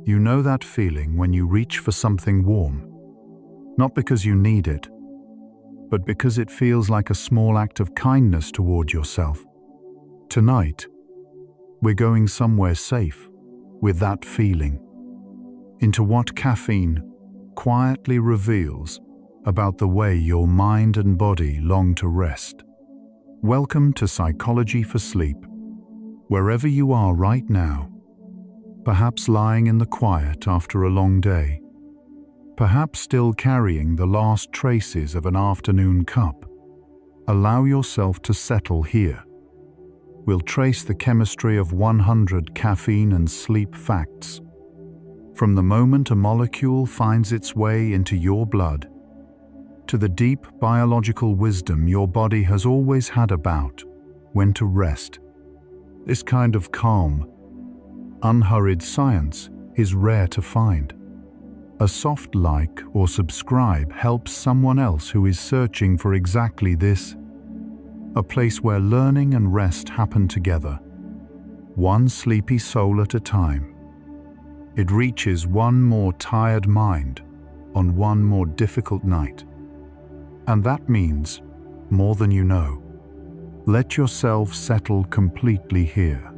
You know that feeling when you reach for something warm, not because you need it, but because it feels like a small act of kindness toward yourself. Tonight, we're going somewhere safe with that feeling, into what caffeine quietly reveals about the way your mind and body long to rest. Welcome to Psychology for Sleep. Wherever you are right now, perhaps lying in the quiet after a long day, perhaps still carrying the last traces of an afternoon cup, allow yourself to settle here. We'll trace the chemistry of 100 caffeine and sleep facts. From the moment a molecule finds its way into your blood, to the deep biological wisdom your body has always had about when to rest. This kind of calm, unhurried science is rare to find. A soft like or subscribe helps someone else who is searching for exactly this. A place where learning and rest happen together, one sleepy soul at a time. It reaches one more tired mind on one more difficult night. And that means more than you know. Let yourself settle completely here.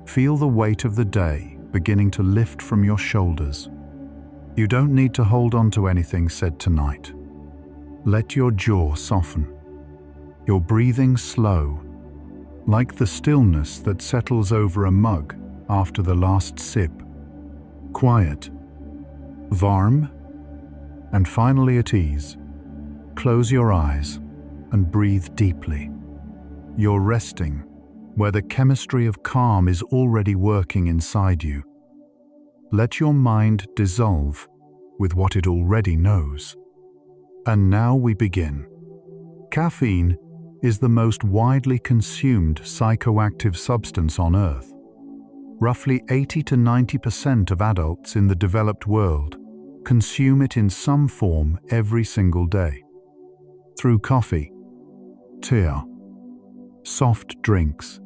Feel the weight of the day beginning to lift from your shoulders. You don't need to hold on to anything said tonight. Let your jaw soften. Your breathing slow, like the stillness that settles over a mug after the last sip. Quiet, warm, and finally at ease. Close your eyes and breathe deeply. You're resting where the chemistry of calm is already working inside you. Let your mind dissolve with what it already knows. And now we begin. Caffeine is the most widely consumed psychoactive substance on Earth. Roughly 80 to 90% of adults in the developed world consume it in some form every single day. Through coffee, tea, soft drinks,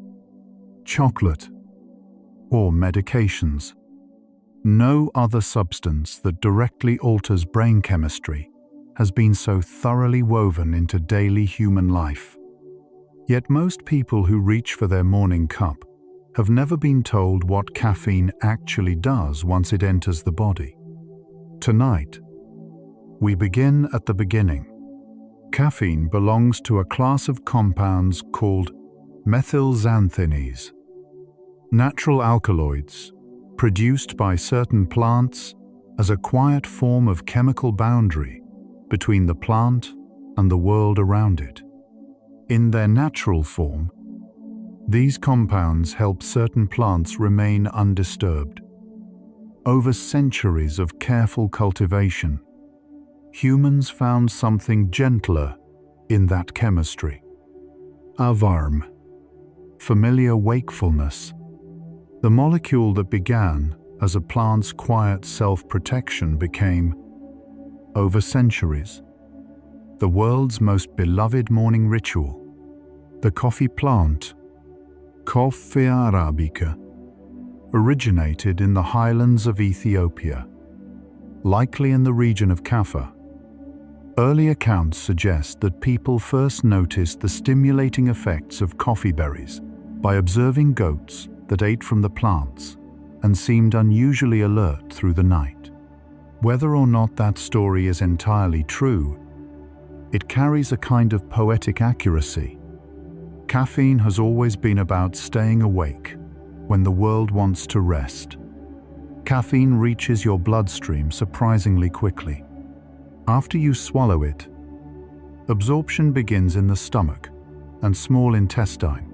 chocolate, or medications. No other substance that directly alters brain chemistry has been so thoroughly woven into daily human life. Yet most people who reach for their morning cup have never been told what caffeine actually does once it enters the body. Tonight, we begin at the beginning. Caffeine belongs to a class of compounds called methylxanthines, natural alkaloids produced by certain plants as a quiet form of chemical boundary between the plant and the world around it. In their natural form, these compounds help certain plants remain undisturbed. Over centuries of careful cultivation, humans found something gentler in that chemistry. A warm, familiar wakefulness, the molecule that began as a plant's quiet self-protection became, over centuries, the world's most beloved morning ritual. The coffee plant, Coffea arabica, originated in the highlands of Ethiopia, likely in the region of Kaffa. Early accounts suggest that people first noticed the stimulating effects of coffee berries by observing goats that ate from the plants and seemed unusually alert through the night. Whether or not that story is entirely true, it carries a kind of poetic accuracy. Caffeine has always been about staying awake when the world wants to rest. Caffeine reaches your bloodstream surprisingly quickly. After you swallow it, absorption begins in the stomach and small intestine.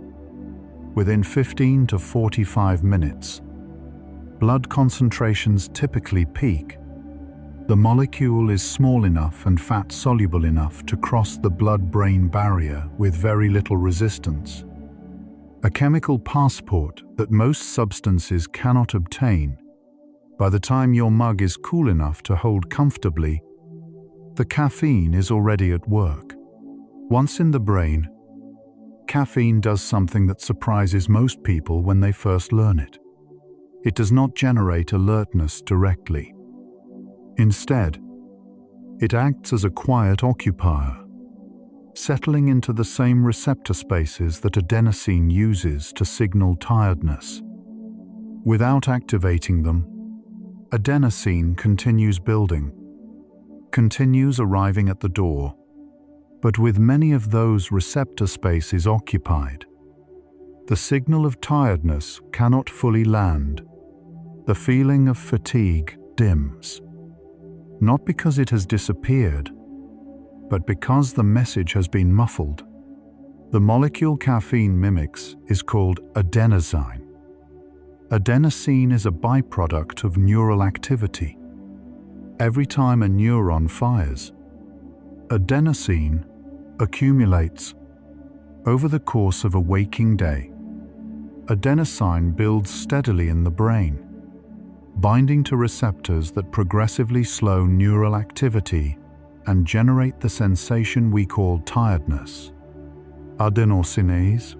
Within 15 to 45 minutes, blood concentrations typically peak. The molecule is small enough and fat-soluble enough to cross the blood-brain barrier with very little resistance. A chemical passport that most substances cannot obtain. By the time your mug is cool enough to hold comfortably, the caffeine is already at work. Once in the brain, caffeine does something that surprises most people when they first learn it. It does not generate alertness directly. Instead, it acts as a quiet occupier, settling into the same receptor spaces that adenosine uses to signal tiredness. Without activating them, adenosine continues building, continues arriving at the door, but with many of those receptor spaces occupied, the signal of tiredness cannot fully land. The feeling of fatigue dims, not because it has disappeared, but because the message has been muffled. The molecule caffeine mimics is called adenosine. Adenosine is a byproduct of neural activity. Every time a neuron fires, adenosine accumulates. Over the course of a waking day, adenosine builds steadily in the brain, binding to receptors that progressively slow neural activity and generate the sensation we call tiredness. Adenosinase,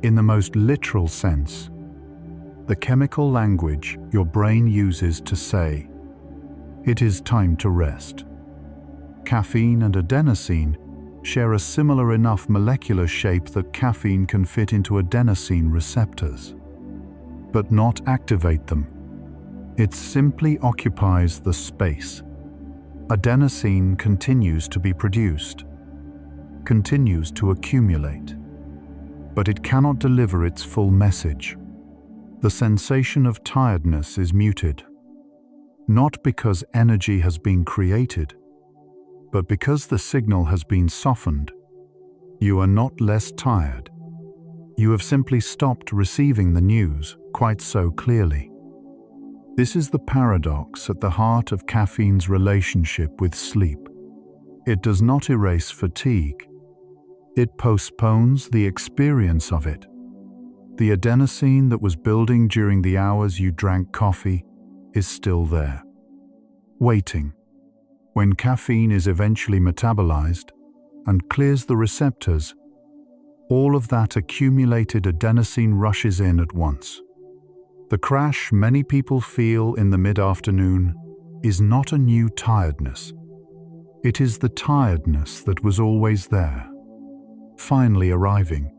in the most literal sense, the chemical language your brain uses to say, "It is time to rest." Caffeine and adenosine share a similar enough molecular shape that caffeine can fit into adenosine receptors, but not activate them. It simply occupies the space. Adenosine continues to be produced, continues to accumulate, but it cannot deliver its full message. The sensation of tiredness is muted, not because energy has been created, but because the signal has been softened. You are not less tired. You have simply stopped receiving the news quite so clearly. This is the paradox at the heart of caffeine's relationship with sleep. It does not erase fatigue. It postpones the experience of it. The adenosine that was building during the hours you drank coffee is still there, waiting. When caffeine is eventually metabolized and clears the receptors, all of that accumulated adenosine rushes in at once. The crash many people feel in the mid-afternoon is not a new tiredness. It is the tiredness that was always there, finally arriving.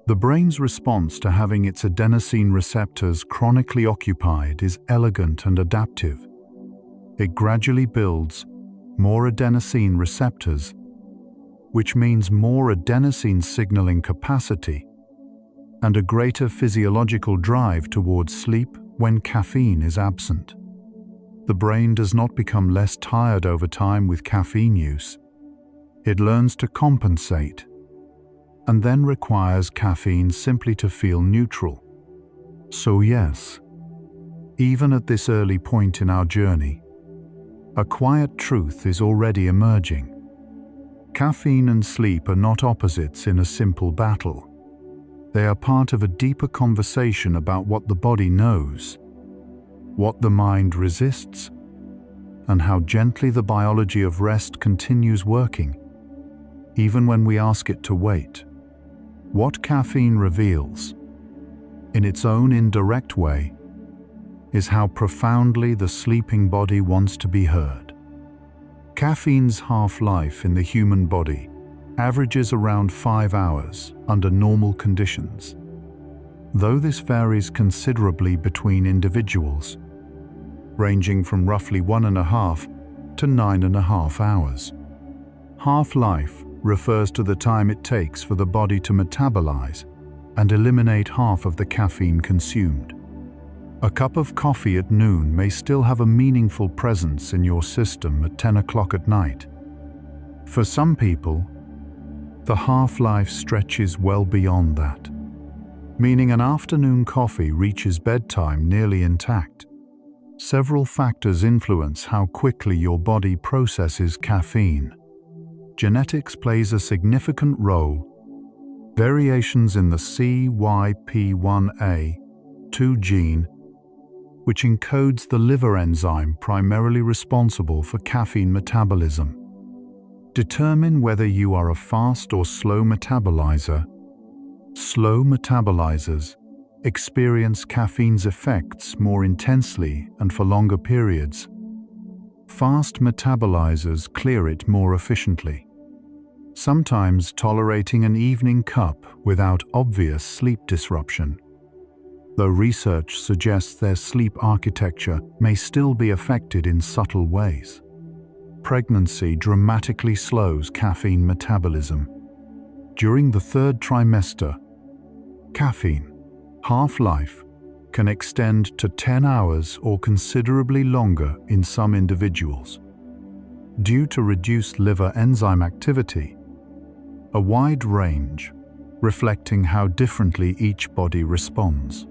The brain's response to having its adenosine receptors chronically occupied is elegant and adaptive. It gradually builds more adenosine receptors, which means more adenosine signaling capacity and a greater physiological drive towards sleep when caffeine is absent. The brain does not become less tired over time with caffeine use. It learns to compensate and then requires caffeine simply to feel neutral. So yes, even at this early point in our journey, a quiet truth is already emerging. Caffeine and sleep are not opposites in a simple battle. They are part of a deeper conversation about what the body knows, what the mind resists, and how gently the biology of rest continues working, even when we ask it to wait. What caffeine reveals, in its own indirect way, is how profoundly the sleeping body wants to be heard. Caffeine's half-life in the human body averages around 5 hours under normal conditions, though this varies considerably between individuals, ranging from roughly 1.5 to 9.5 hours. Half-life refers to the time it takes for the body to metabolize and eliminate half of the caffeine consumed. A cup of coffee at noon may still have a meaningful presence in your system at 10 o'clock at night. For some people, the half-life stretches well beyond that, meaning an afternoon coffee reaches bedtime nearly intact. Several factors influence how quickly your body processes caffeine. Genetics plays a significant role. Variations in the CYP1A2 gene, which encodes the liver enzyme primarily responsible for caffeine metabolism, determine whether you are a fast or slow metabolizer. Slow metabolizers experience caffeine's effects more intensely and for longer periods. Fast metabolizers clear it more efficiently, sometimes tolerating an evening cup without obvious sleep disruption, though research suggests their sleep architecture may still be affected in subtle ways. Pregnancy dramatically slows caffeine metabolism. During the third trimester, caffeine half-life can extend to 10 hours or considerably longer in some individuals, due to reduced liver enzyme activity, a wide range reflecting how differently each body responds.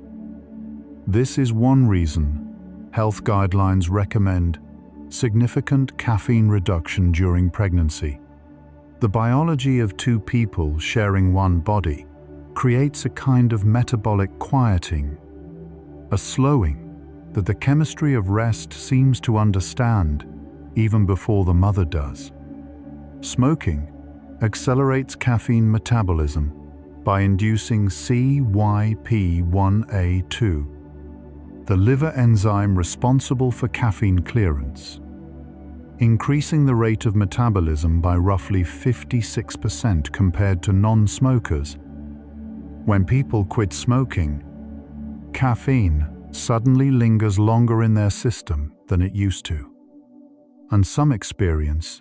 This is one reason health guidelines recommend significant caffeine reduction during pregnancy. The biology of two people sharing one body creates a kind of metabolic quieting, a slowing that the chemistry of rest seems to understand even before the mother does. Smoking accelerates caffeine metabolism by inducing CYP1A2, the liver enzyme responsible for caffeine clearance, increasing the rate of metabolism by roughly 56% compared to non-smokers. When people quit smoking, caffeine suddenly lingers longer in their system than it used to, and some experience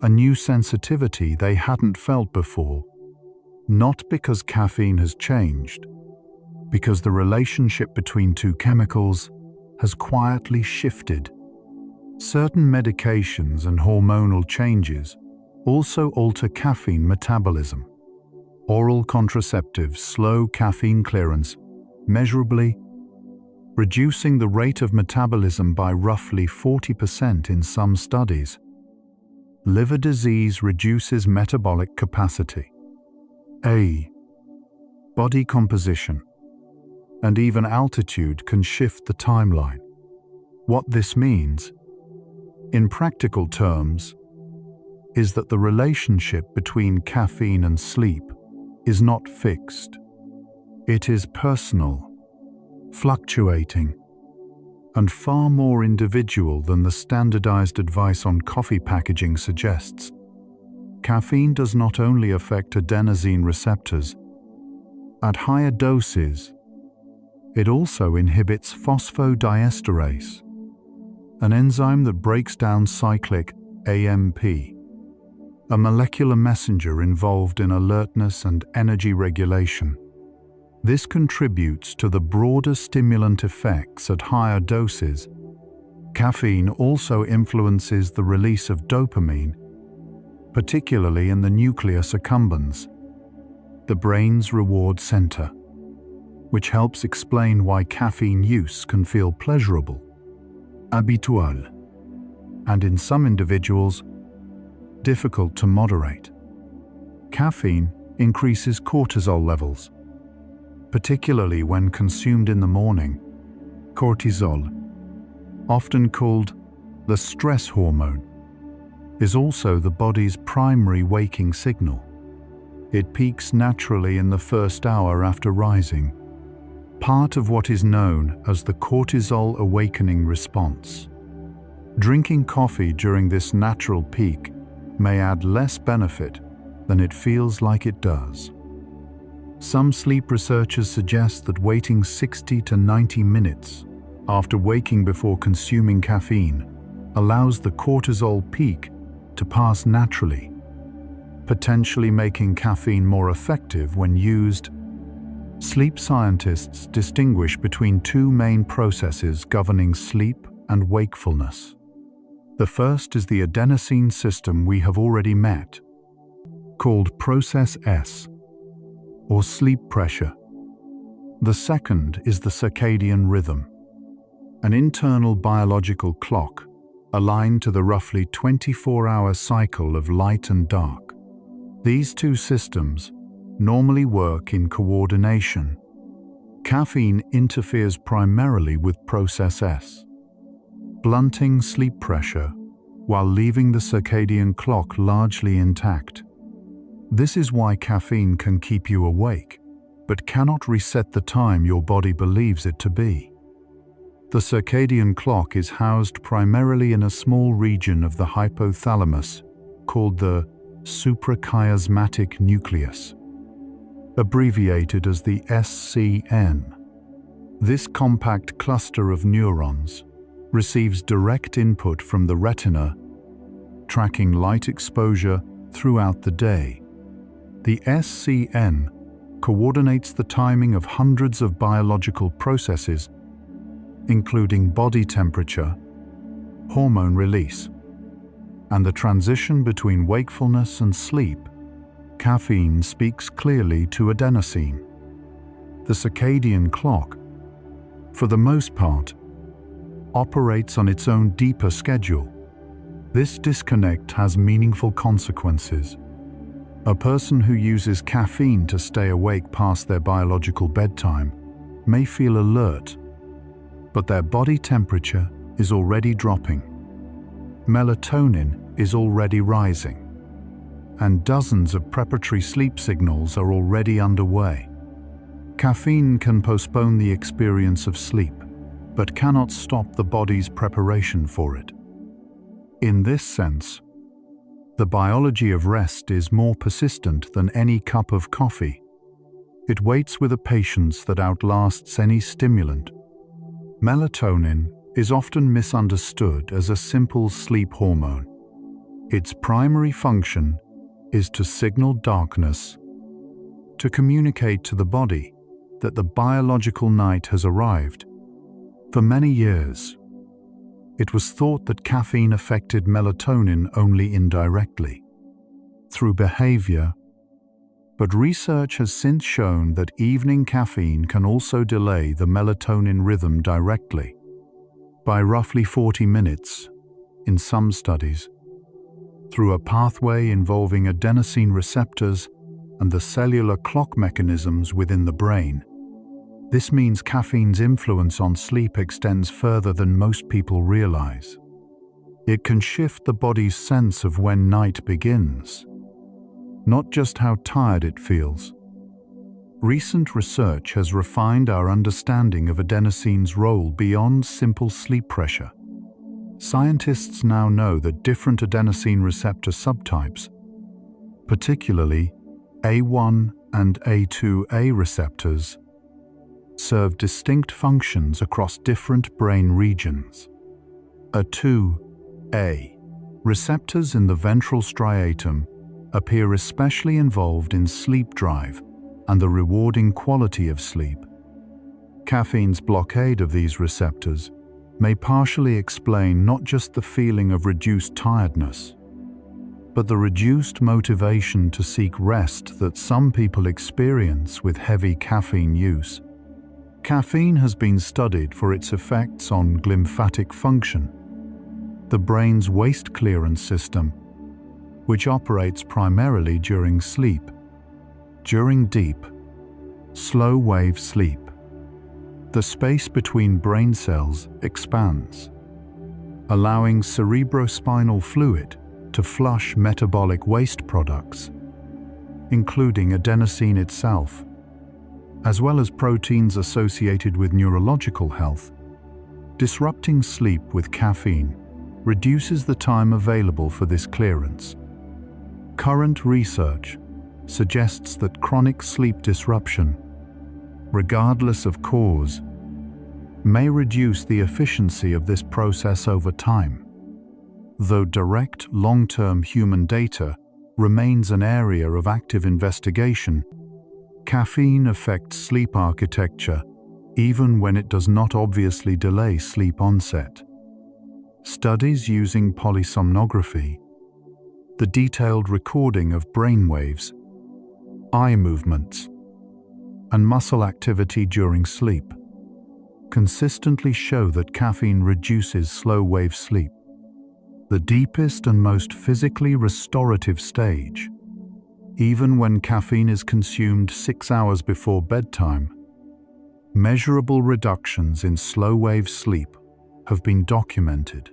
a new sensitivity they hadn't felt before, not because caffeine has changed, because the relationship between two chemicals has quietly shifted. Certain medications and hormonal changes also alter caffeine metabolism. Oral contraceptives slow caffeine clearance measurably, reducing the rate of metabolism by roughly 40% in some studies. Liver disease reduces metabolic capacity. Body composition and even altitude can shift the timeline. What this means, in practical terms, is that the relationship between caffeine and sleep is not fixed. It is personal, fluctuating, and far more individual than the standardized advice on coffee packaging suggests. Caffeine does not only affect adenosine receptors. At higher doses, it also inhibits phosphodiesterase, an enzyme that breaks down cyclic AMP, a molecular messenger involved in alertness and energy regulation. This contributes to the broader stimulant effects at higher doses. Caffeine also influences the release of dopamine, particularly in the nucleus accumbens, the brain's reward center, which helps explain why caffeine use can feel pleasurable, habitual, and in some individuals, difficult to moderate. Caffeine increases cortisol levels, particularly when consumed in the morning. Cortisol, often called the stress hormone, is also the body's primary waking signal. It peaks naturally in the first hour after rising, part of what is known as the cortisol awakening response. Drinking coffee during this natural peak may add less benefit than it feels like it does. Some sleep researchers suggest that waiting 60 to 90 minutes after waking before consuming caffeine allows the cortisol peak to pass naturally, potentially making caffeine more effective when used. Sleep scientists distinguish between two main processes governing sleep and wakefulness. The first is the adenosine system we have already met, called process S, or sleep pressure. The second is the circadian rhythm, an internal biological clock aligned to the roughly 24-hour cycle of light and dark. These two systems normally work in coordination. Caffeine interferes primarily with process S, blunting sleep pressure while leaving the circadian clock largely intact. This is why caffeine can keep you awake, but cannot reset the time your body believes it to be. The circadian clock is housed primarily in a small region of the hypothalamus called the suprachiasmatic nucleus, abbreviated as the SCN. This compact cluster of neurons receives direct input from the retina, tracking light exposure throughout the day. The SCN coordinates the timing of hundreds of biological processes, including body temperature, hormone release, and the transition between wakefulness and sleep. Caffeine speaks clearly to adenosine. The circadian clock, for the most part, operates on its own deeper schedule. This disconnect has meaningful consequences. A person who uses caffeine to stay awake past their biological bedtime may feel alert, but their body temperature is already dropping. Melatonin is already rising, and dozens of preparatory sleep signals are already underway. Caffeine can postpone the experience of sleep, but cannot stop the body's preparation for it. In this sense, the biology of rest is more persistent than any cup of coffee. It waits with a patience that outlasts any stimulant. Melatonin is often misunderstood as a simple sleep hormone. Its primary function is to signal darkness, to communicate to the body that the biological night has arrived. For many years, it was thought that caffeine affected melatonin only indirectly, through behavior, but research has since shown that evening caffeine can also delay the melatonin rhythm directly, by roughly 40 minutes, in some studies, through a pathway involving adenosine receptors and the cellular clock mechanisms within the brain. This means caffeine's influence on sleep extends further than most people realize. It can shift the body's sense of when night begins, not just how tired it feels. Recent research has refined our understanding of adenosine's role beyond simple sleep pressure. Scientists now know that different adenosine receptor subtypes, particularly A1 and A2A receptors, serve distinct functions across different brain regions. A2A receptors in the ventral striatum appear especially involved in sleep drive and the rewarding quality of sleep. Caffeine's blockade of these receptors may partially explain not just the feeling of reduced tiredness, but the reduced motivation to seek rest that some people experience with heavy caffeine use. Caffeine has been studied for its effects on glymphatic function, the brain's waste clearance system, which operates primarily during sleep. During deep, slow-wave sleep, the space between brain cells expands, allowing cerebrospinal fluid to flush metabolic waste products, including adenosine itself, as well as proteins associated with neurological health. Disrupting sleep with caffeine reduces the time available for this clearance. Current research suggests that chronic sleep disruption, regardless of cause, may reduce the efficiency of this process over time. Though direct long-term human data remains an area of active investigation, caffeine affects sleep architecture even when it does not obviously delay sleep onset. Studies using polysomnography, the detailed recording of brain waves, eye movements, and muscle activity during sleep, consistently show that caffeine reduces slow-wave sleep, the deepest and most physically restorative stage. Even when caffeine is consumed 6 hours before bedtime, measurable reductions in slow-wave sleep have been documented.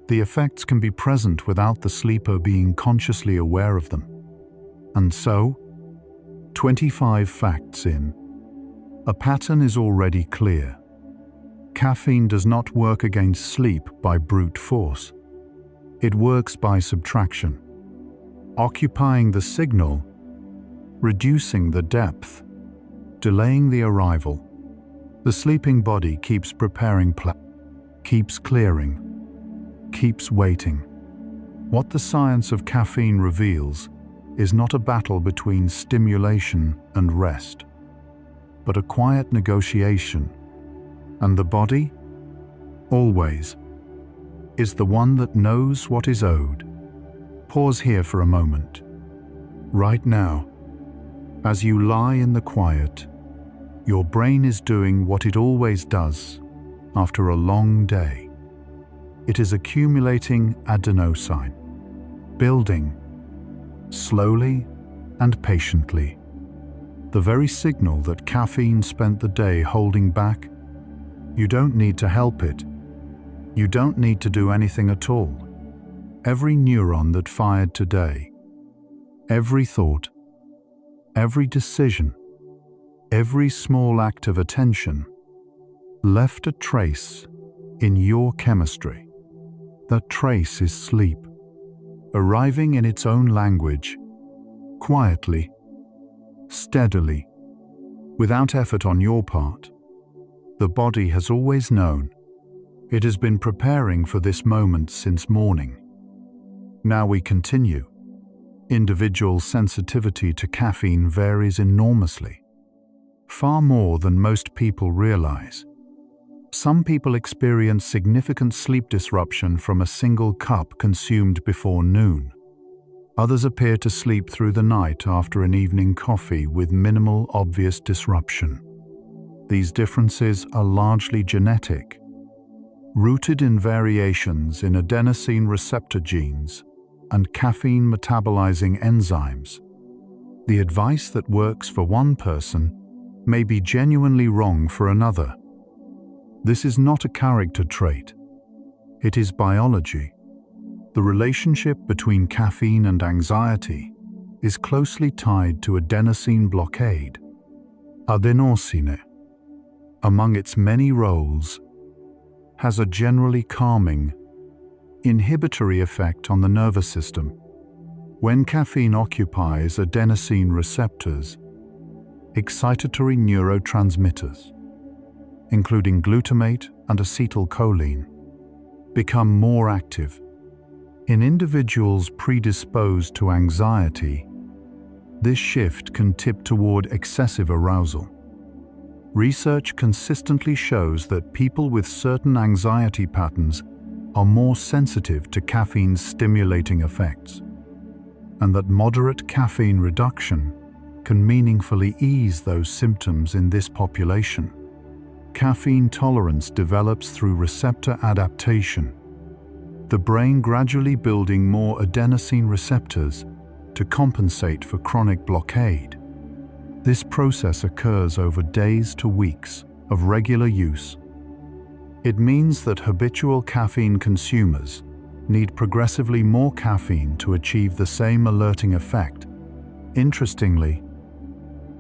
The effects can be present without the sleeper being consciously aware of them. And so, 25 facts in. A pattern is already clear. Caffeine does not work against sleep by brute force. It works by subtraction, occupying the signal, reducing the depth, delaying the arrival. The sleeping body keeps preparing, keeps clearing, keeps waiting. What the science of caffeine reveals is not a battle between stimulation and rest, but a quiet negotiation. And the body, always, is the one that knows what is owed. Pause here for a moment. Right now, as you lie in the quiet, your brain is doing what it always does after a long day. It is accumulating adenosine, building, slowly and patiently. The very signal that caffeine spent the day holding back. You don't need to help it. You don't need to do anything at all. Every neuron that fired today, every thought, every decision, every small act of attention left a trace in your chemistry. That trace is sleep, arriving in its own language, quietly, steadily, without effort on your part. The body has always known. It has been preparing for this moment since morning. Now we continue. Individual sensitivity to caffeine varies enormously, far more than most people realize. Some people experience significant sleep disruption from a single cup consumed before noon. Others appear to sleep through the night after an evening coffee with minimal obvious disruption. These differences are largely genetic, rooted in variations in adenosine receptor genes and caffeine metabolizing enzymes. The advice that works for one person may be genuinely wrong for another. This is not a character trait. It is biology. The relationship between caffeine and anxiety is closely tied to adenosine blockade. Adenosine, among its many roles, has a generally calming, inhibitory effect on the nervous system. When caffeine occupies adenosine receptors, excitatory neurotransmitters, including glutamate and acetylcholine, become more active. In individuals predisposed to anxiety, this shift can tip toward excessive arousal. Research consistently shows that people with certain anxiety patterns are more sensitive to caffeine's stimulating effects, and that moderate caffeine reduction can meaningfully ease those symptoms in this population. Caffeine tolerance develops through receptor adaptation, the brain gradually building more adenosine receptors to compensate for chronic blockade. This process occurs over days to weeks of regular use. It means that habitual caffeine consumers need progressively more caffeine to achieve the same alerting effect. Interestingly,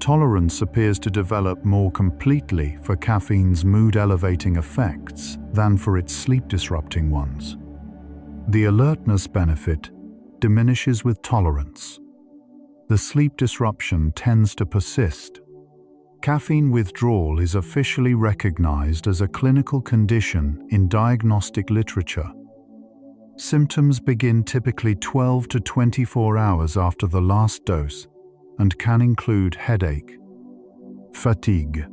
tolerance appears to develop more completely for caffeine's mood-elevating effects than for its sleep-disrupting ones. The alertness benefit diminishes with tolerance. The sleep disruption tends to persist. Caffeine withdrawal is officially recognized as a clinical condition in diagnostic literature. Symptoms begin typically 12 to 24 hours after the last dose and can include headache, fatigue,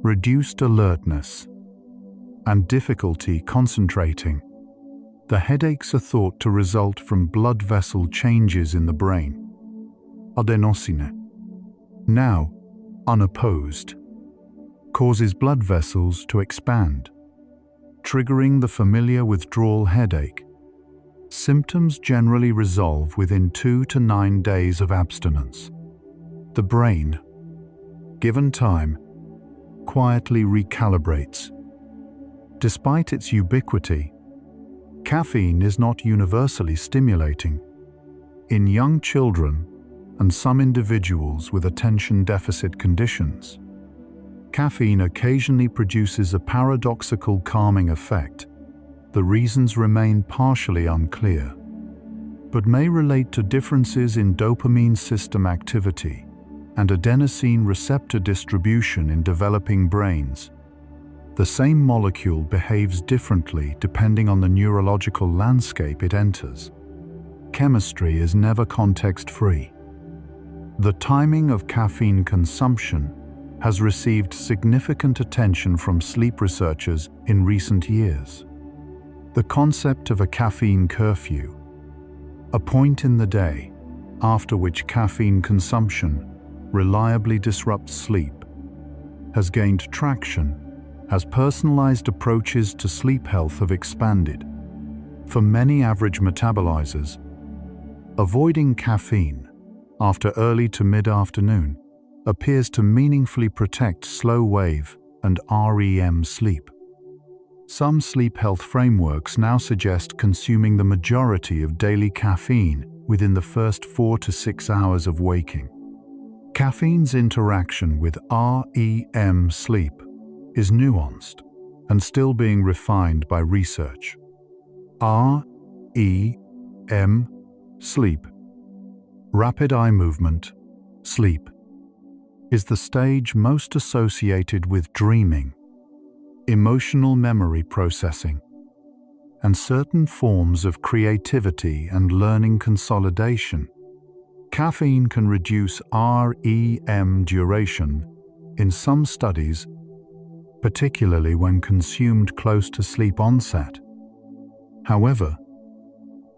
reduced alertness, and difficulty concentrating. The headaches are thought to result from blood vessel changes in the brain. Adenosine, now unopposed, causes blood vessels to expand, triggering the familiar withdrawal headache. Symptoms generally resolve within 2 to 9 days of abstinence. The brain, given time, quietly recalibrates. Despite its ubiquity, caffeine is not universally stimulating. In young children, and some individuals with attention deficit conditions. Caffeine occasionally produces a paradoxical calming effect. The reasons remain partially unclear, but may relate to differences in dopamine system activity and adenosine receptor distribution in developing brains. The same molecule behaves differently depending on the neurological landscape it enters. Chemistry is never context-free. The timing of caffeine consumption has received significant attention from sleep researchers in recent years. The concept of a caffeine curfew, a point in the day after which caffeine consumption reliably disrupts sleep, has gained traction as personalized approaches to sleep health have expanded. For many average metabolizers, avoiding caffeine after early to mid-afternoon appears to meaningfully protect slow-wave and REM sleep. Some sleep health frameworks now suggest consuming the majority of daily caffeine within the first 4 to 6 hours of waking. Caffeine's interaction with REM sleep is nuanced and still being refined by research. REM sleep, rapid eye movement, sleep, is the stage most associated with dreaming, emotional memory processing, and certain forms of creativity and learning consolidation. Caffeine can reduce REM duration in some studies, particularly when consumed close to sleep onset. However,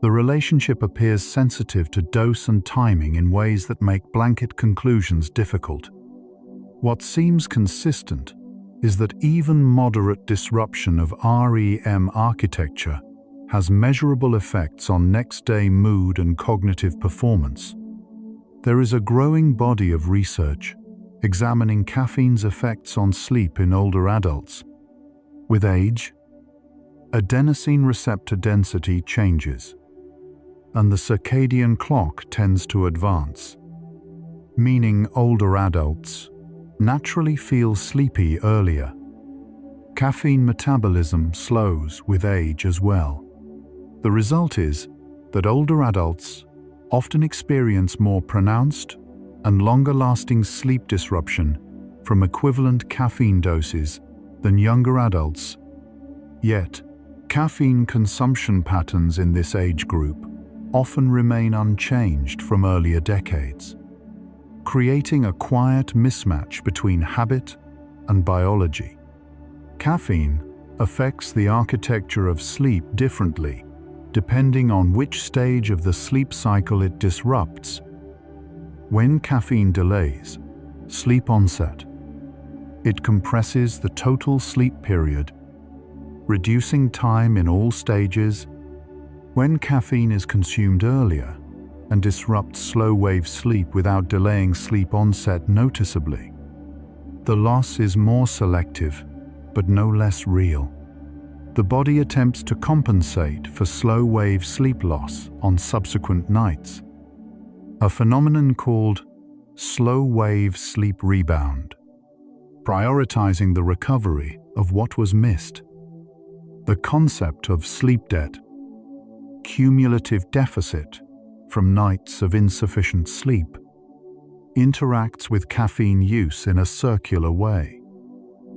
the relationship appears sensitive to dose and timing in ways that make blanket conclusions difficult. What seems consistent is that even moderate disruption of REM architecture has measurable effects on next-day mood and cognitive performance. There is a growing body of research examining caffeine's effects on sleep in older adults. With age, adenosine receptor density changes, and the circadian clock tends to advance, meaning older adults naturally feel sleepy earlier. Caffeine metabolism slows with age as well. The result is that older adults often experience more pronounced and longer-lasting sleep disruption from equivalent caffeine doses than younger adults. Yet, caffeine consumption patterns in this age group often remain unchanged from earlier decades, creating a quiet mismatch between habit and biology. Caffeine affects the architecture of sleep differently depending on which stage of the sleep cycle it disrupts. When caffeine delays sleep onset, it compresses the total sleep period, reducing time in all stages. When caffeine is consumed earlier and disrupts slow-wave sleep without delaying sleep onset noticeably, the loss is more selective, but no less real. The body attempts to compensate for slow-wave sleep loss on subsequent nights, a phenomenon called slow-wave sleep rebound, prioritizing the recovery of what was missed. The concept of sleep debt, cumulative deficit from nights of insufficient sleep, interacts with caffeine use in a circular way.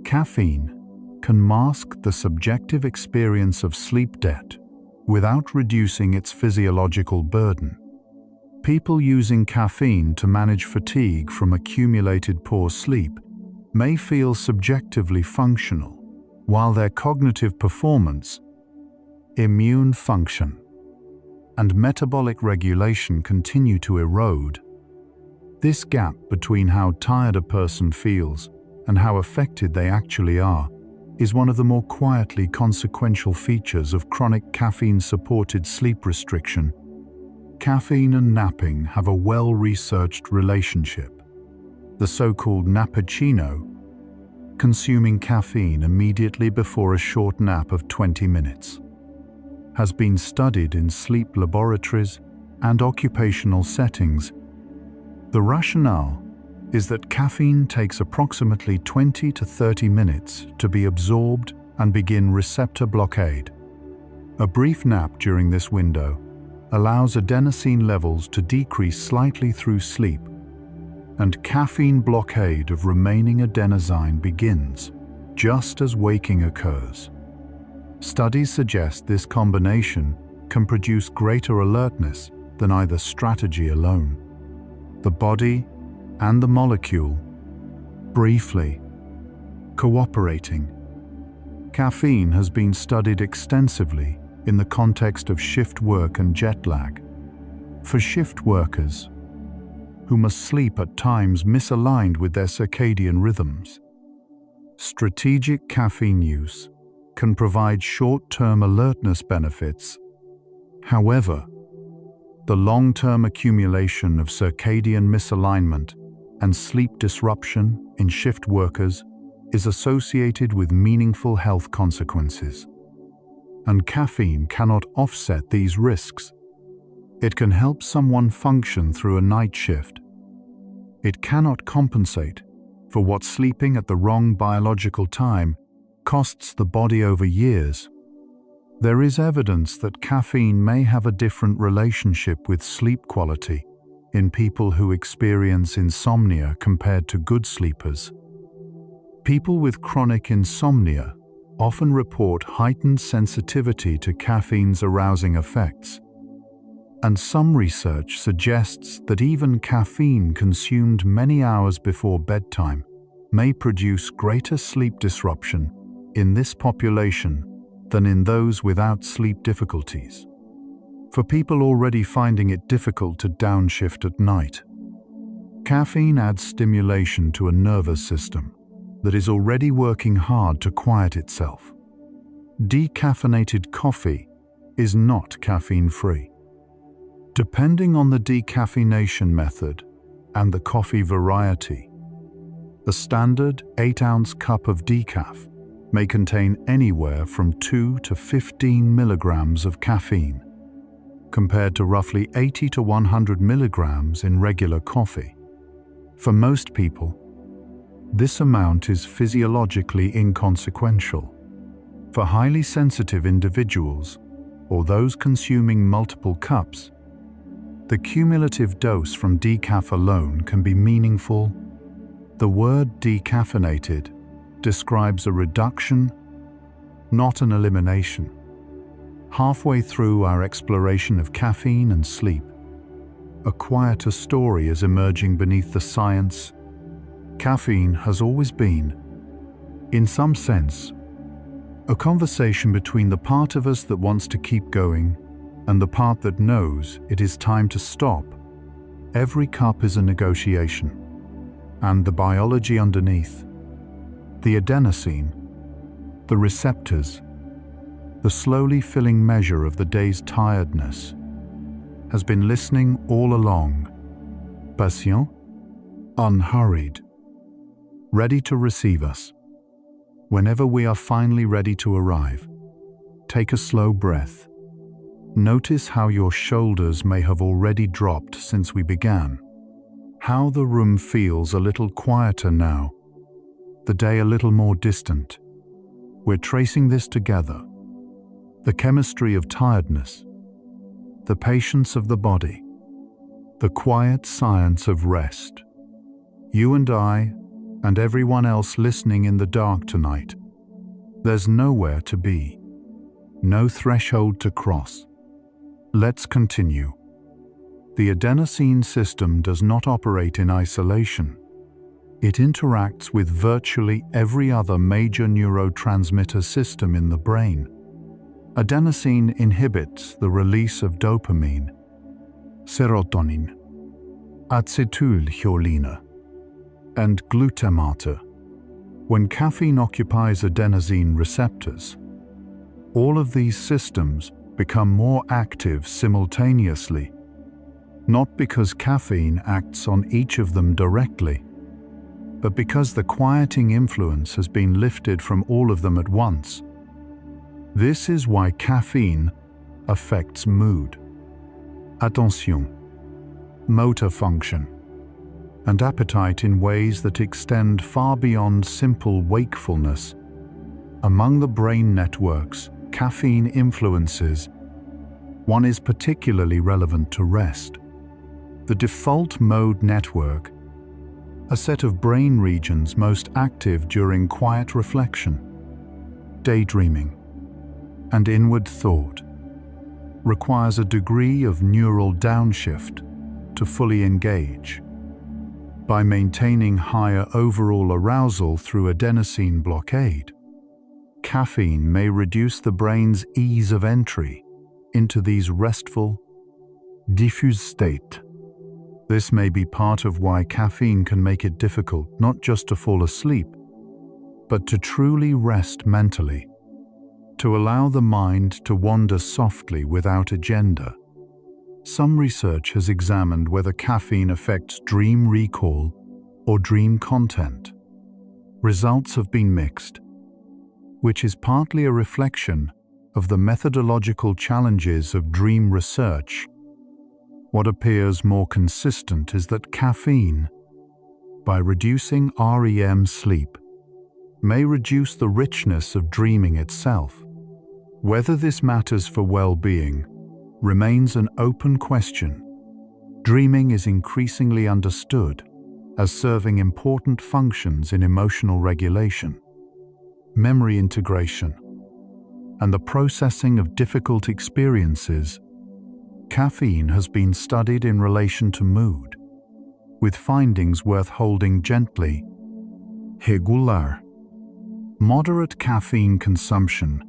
Caffeine can mask the subjective experience of sleep debt without reducing its physiological burden. People using caffeine to manage fatigue from accumulated poor sleep may feel subjectively functional, while their cognitive performance, immune function, and metabolic regulation continue to erode. This gap between how tired a person feels and how affected they actually are is one of the more quietly consequential features of chronic caffeine-supported sleep restriction. Caffeine and napping have a well-researched relationship. The so-called nappuccino, consuming caffeine immediately before a short nap of 20 minutes, has been studied in sleep laboratories and occupational settings The rationale is that caffeine takes approximately 20 to 30 minutes to be absorbed and begin receptor blockade. A brief nap during this window allows adenosine levels to decrease slightly through sleep, and caffeine blockade of remaining adenosine begins just as waking occurs. Studies suggest this combination can produce greater alertness than either strategy alone. The body and the molecule briefly cooperating. Caffeine has been studied extensively in the context of shift work and jet lag. For shift workers, who must sleep at times misaligned with their circadian rhythms, strategic caffeine use can provide short-term alertness benefits. However, the long-term accumulation of circadian misalignment and sleep disruption in shift workers is associated with meaningful health consequences. And caffeine cannot offset these risks. It can help someone function through a night shift. It cannot compensate for what sleeping at the wrong biological time costs the body over years. There is evidence that caffeine may have a different relationship with sleep quality in people who experience insomnia compared to good sleepers. People with chronic insomnia often report heightened sensitivity to caffeine's arousing effects, and some research suggests that even caffeine consumed many hours before bedtime may produce greater sleep disruption in this population than in those without sleep difficulties. For people already finding it difficult to downshift at night, caffeine adds stimulation to a nervous system that is already working hard to quiet itself. Decaffeinated coffee is not caffeine-free. Depending on the decaffeination method and the coffee variety, the standard 8-ounce cup of decaf may contain anywhere from 2 to 15 milligrams of caffeine, compared to roughly 80 to 100 milligrams in regular coffee. For most people, this amount is physiologically inconsequential. For highly sensitive individuals, or those consuming multiple cups, the cumulative dose from decaf alone can be meaningful. The word decaffeinated describes a reduction, not an elimination. Halfway through our exploration of caffeine and sleep, a quieter story is emerging beneath the science. Caffeine has always been, in some sense, a conversation between the part of us that wants to keep going and the part that knows it is time to stop. Every cup is a negotiation, and the biology underneath, the adenosine, the receptors, the slowly filling measure of the day's tiredness, has been listening all along, patient, unhurried, ready to receive us. Whenever we are finally ready to arrive, take a slow breath. Notice how your shoulders may have already dropped since we began, how the room feels a little quieter now, the day a little more distant. We're tracing this together. The chemistry of tiredness, the patience of the body, the quiet science of rest. You and I, and everyone else listening in the dark tonight, there's nowhere to be, no threshold to cross. Let's continue. The adenosine system does not operate in isolation. It interacts with virtually every other major neurotransmitter system in the brain. Adenosine inhibits the release of dopamine, serotonin, acetylcholine, and glutamate. When caffeine occupies adenosine receptors, all of these systems become more active simultaneously, not because caffeine acts on each of them directly, but because the quieting influence has been lifted from all of them at once. This is why caffeine affects mood, attention, motor function, and appetite in ways that extend far beyond simple wakefulness. Among the brain networks caffeine influences, one is particularly relevant to rest. The default mode network, a set of brain regions most active during quiet reflection, daydreaming, and inward thought, requires a degree of neural downshift to fully engage. By maintaining higher overall arousal through adenosine blockade, caffeine may reduce the brain's ease of entry into these restful, diffuse state. This may be part of why caffeine can make it difficult not just to fall asleep, but to truly rest mentally, to allow the mind to wander softly without agenda. Some research has examined whether caffeine affects dream recall or dream content. Results have been mixed, which is partly a reflection of the methodological challenges of dream research. What appears more consistent is that caffeine, by reducing REM sleep, may reduce the richness of dreaming itself. Whether this matters for well-being remains an open question. Dreaming is increasingly understood as serving important functions in emotional regulation, memory integration, and the processing of difficult experiences. Caffeine has been studied in relation to mood, with findings worth holding gently. Regular, moderate caffeine consumption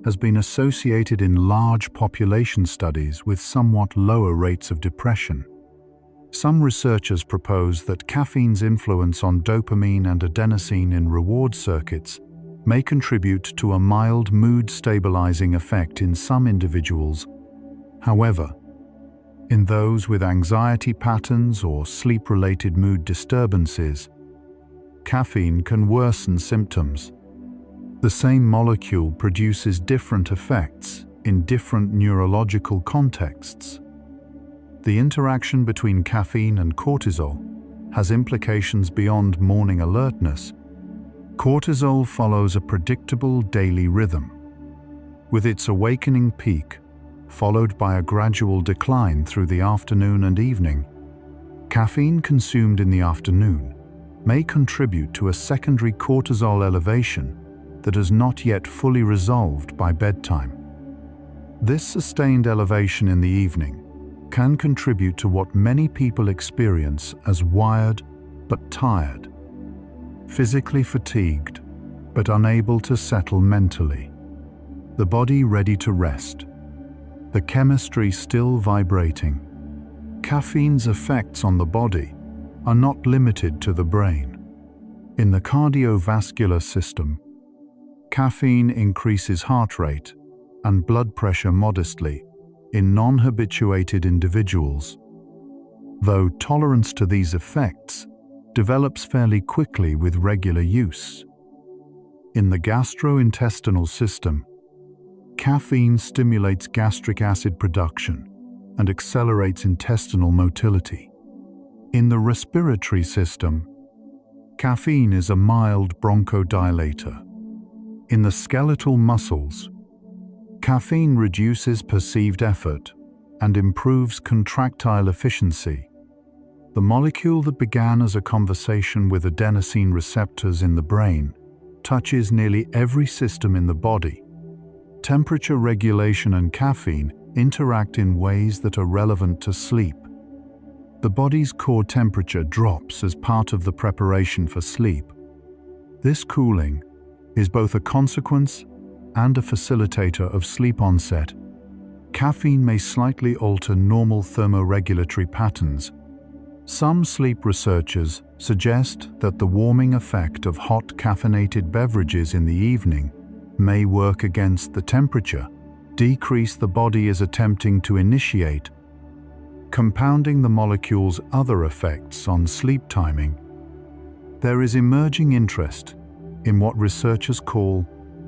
has been associated in large population studies with somewhat lower rates of depression. Some researchers propose that caffeine's influence on dopamine and adenosine in reward circuits may contribute to a mild mood-stabilizing effect in some individuals. However, in those with anxiety patterns or sleep-related mood disturbances, caffeine can worsen symptoms. The same molecule produces different effects in different neurological contexts. The interaction between caffeine and cortisol has implications beyond morning alertness. Cortisol follows a predictable daily rhythm, with its awakening peak followed by a gradual decline through the afternoon and evening. Caffeine consumed in the afternoon may contribute to a secondary cortisol elevation that has not yet fully resolved by bedtime. This sustained elevation in the evening can contribute to what many people experience as wired but tired, physically fatigued but unable to settle mentally, the body ready to rest, the chemistry still vibrating. Caffeine's effects on the body are not limited to the brain. In the cardiovascular system, caffeine increases heart rate and blood pressure modestly in non-habituated individuals, though tolerance to these effects develops fairly quickly with regular use. In the gastrointestinal system, caffeine stimulates gastric acid production and accelerates intestinal motility. In the respiratory system, caffeine is a mild bronchodilator. In the skeletal muscles, caffeine reduces perceived effort and improves contractile efficiency. The molecule that began as a conversation with adenosine receptors in the brain touches nearly every system in the body. Temperature regulation and caffeine interact in ways that are relevant to sleep. The body's core temperature drops as part of the preparation for sleep. This cooling is both a consequence and a facilitator of sleep onset. Caffeine may slightly alter normal thermoregulatory patterns. Some sleep researchers suggest that the warming effect of hot caffeinated beverages in the evening may work against the temperature decrease the body is attempting to initiate, compounding the molecule's other effects on sleep timing. There is emerging interest in what researchers call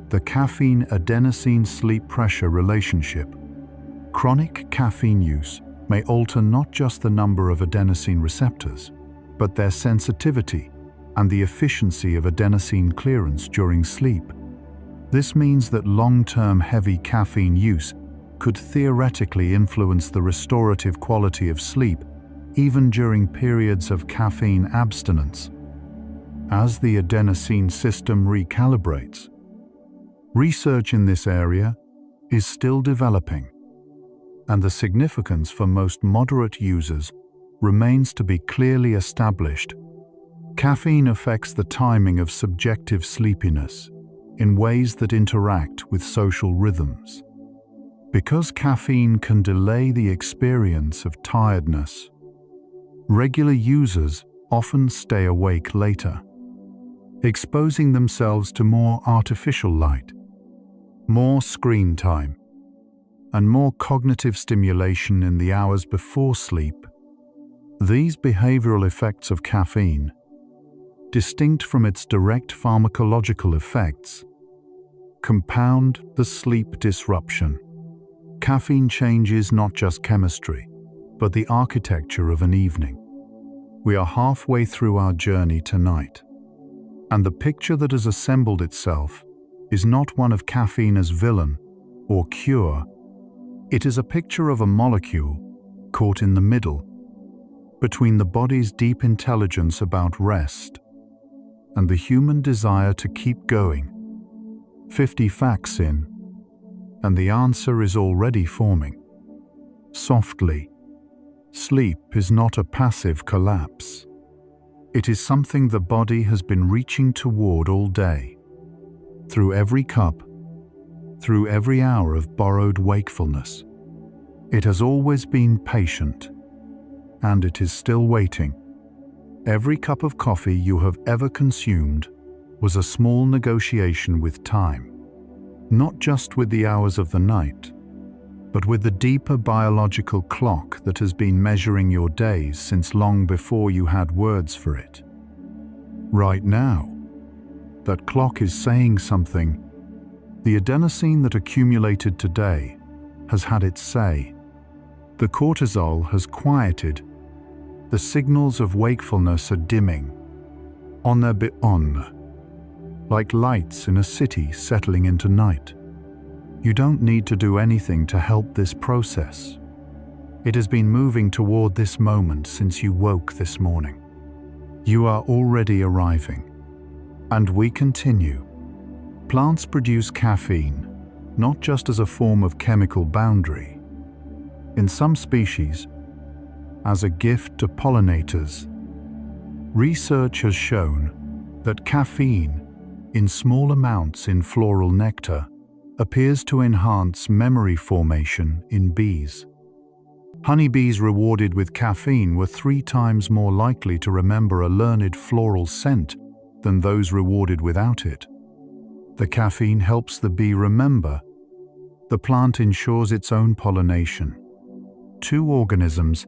the caffeine-adenosine sleep pressure relationship. Chronic caffeine use may alter not just the number of adenosine receptors, but their sensitivity and the efficiency of adenosine clearance during sleep. This means that long-term heavy caffeine use could theoretically influence the restorative quality of sleep even during periods of caffeine abstinence. As the adenosine system recalibrates, research in this area is still developing, and the significance for most moderate users remains to be clearly established. Caffeine affects the timing of subjective sleepiness in ways that interact with social rhythms. Because caffeine can delay the experience of tiredness, regular users often stay awake later, exposing themselves to more artificial light, more screen time, and more cognitive stimulation in the hours before sleep. These behavioral effects of caffeine, distinct from its direct pharmacological effects, compound the sleep disruption. Caffeine changes not just chemistry, but the architecture of an evening. We are halfway through our journey tonight, and the picture that has assembled itself is not one of caffeine as villain or cure. It is a picture of a molecule caught in the middle, between the body's deep intelligence about rest and the human desire to keep going. 50 facts in, and the answer is already forming. Softly, sleep is not a passive collapse. It is something the body has been reaching toward all day. Through every cup, through every hour of borrowed wakefulness, it has always been patient, and it is still waiting. Every cup of coffee you have ever consumed was a small negotiation with time, not just with the hours of the night, but with the deeper biological clock that has been measuring your days since long before you had words for it. Right now, that clock is saying something. The adenosine that accumulated today has had its say. The cortisol has quieted. The signals of wakefulness are dimming. On their bit on, like lights in a city settling into night. You don't need to do anything to help this process. It has been moving toward this moment since you woke this morning. You are already arriving. And we continue. Plants produce caffeine, not just as a form of chemical boundary. In some species, as a gift to pollinators. Research has shown that caffeine, in small amounts in floral nectar, appears to enhance memory formation in bees. Honeybees rewarded with caffeine were 3 times more likely to remember a learned floral scent than those rewarded without it. The caffeine helps the bee remember. The plant ensures its own pollination. 2 organisms,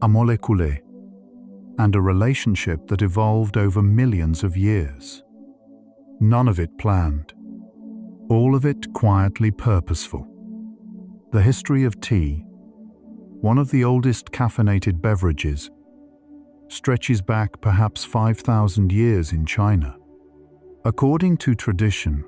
a molecule, and a relationship that evolved over millions of years. None of it planned. All of it quietly purposeful. The history of tea, one of the oldest caffeinated beverages, stretches back perhaps 5,000 years in China. According to tradition,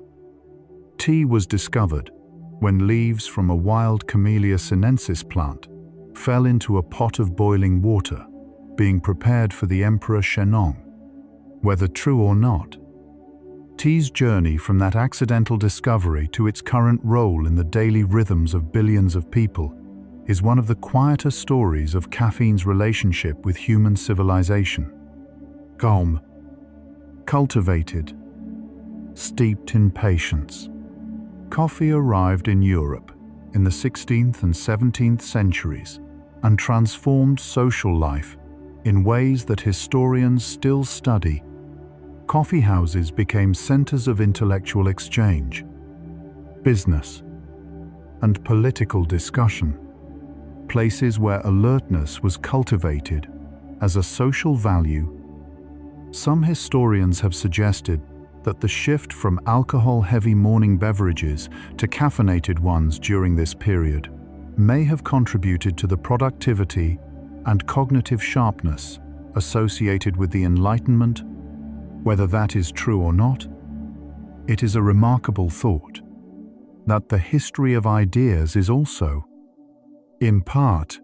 tea was discovered when leaves from a wild Camellia sinensis plant fell into a pot of boiling water, being prepared for the Emperor Shennong. Whether true or not, tea's journey from that accidental discovery to its current role in the daily rhythms of billions of people is one of the quieter stories of caffeine's relationship with human civilization. Calm, cultivated, steeped in patience. Coffee arrived in Europe in the 16th and 17th centuries and transformed social life in ways that historians still study. Coffee houses became centers of intellectual exchange, business, and political discussion, places where alertness was cultivated as a social value. Some historians have suggested that the shift from alcohol-heavy morning beverages to caffeinated ones during this period may have contributed to the productivity and cognitive sharpness associated with the Enlightenment, whether that is true or not, it is a remarkable thought that the history of ideas is also, in part,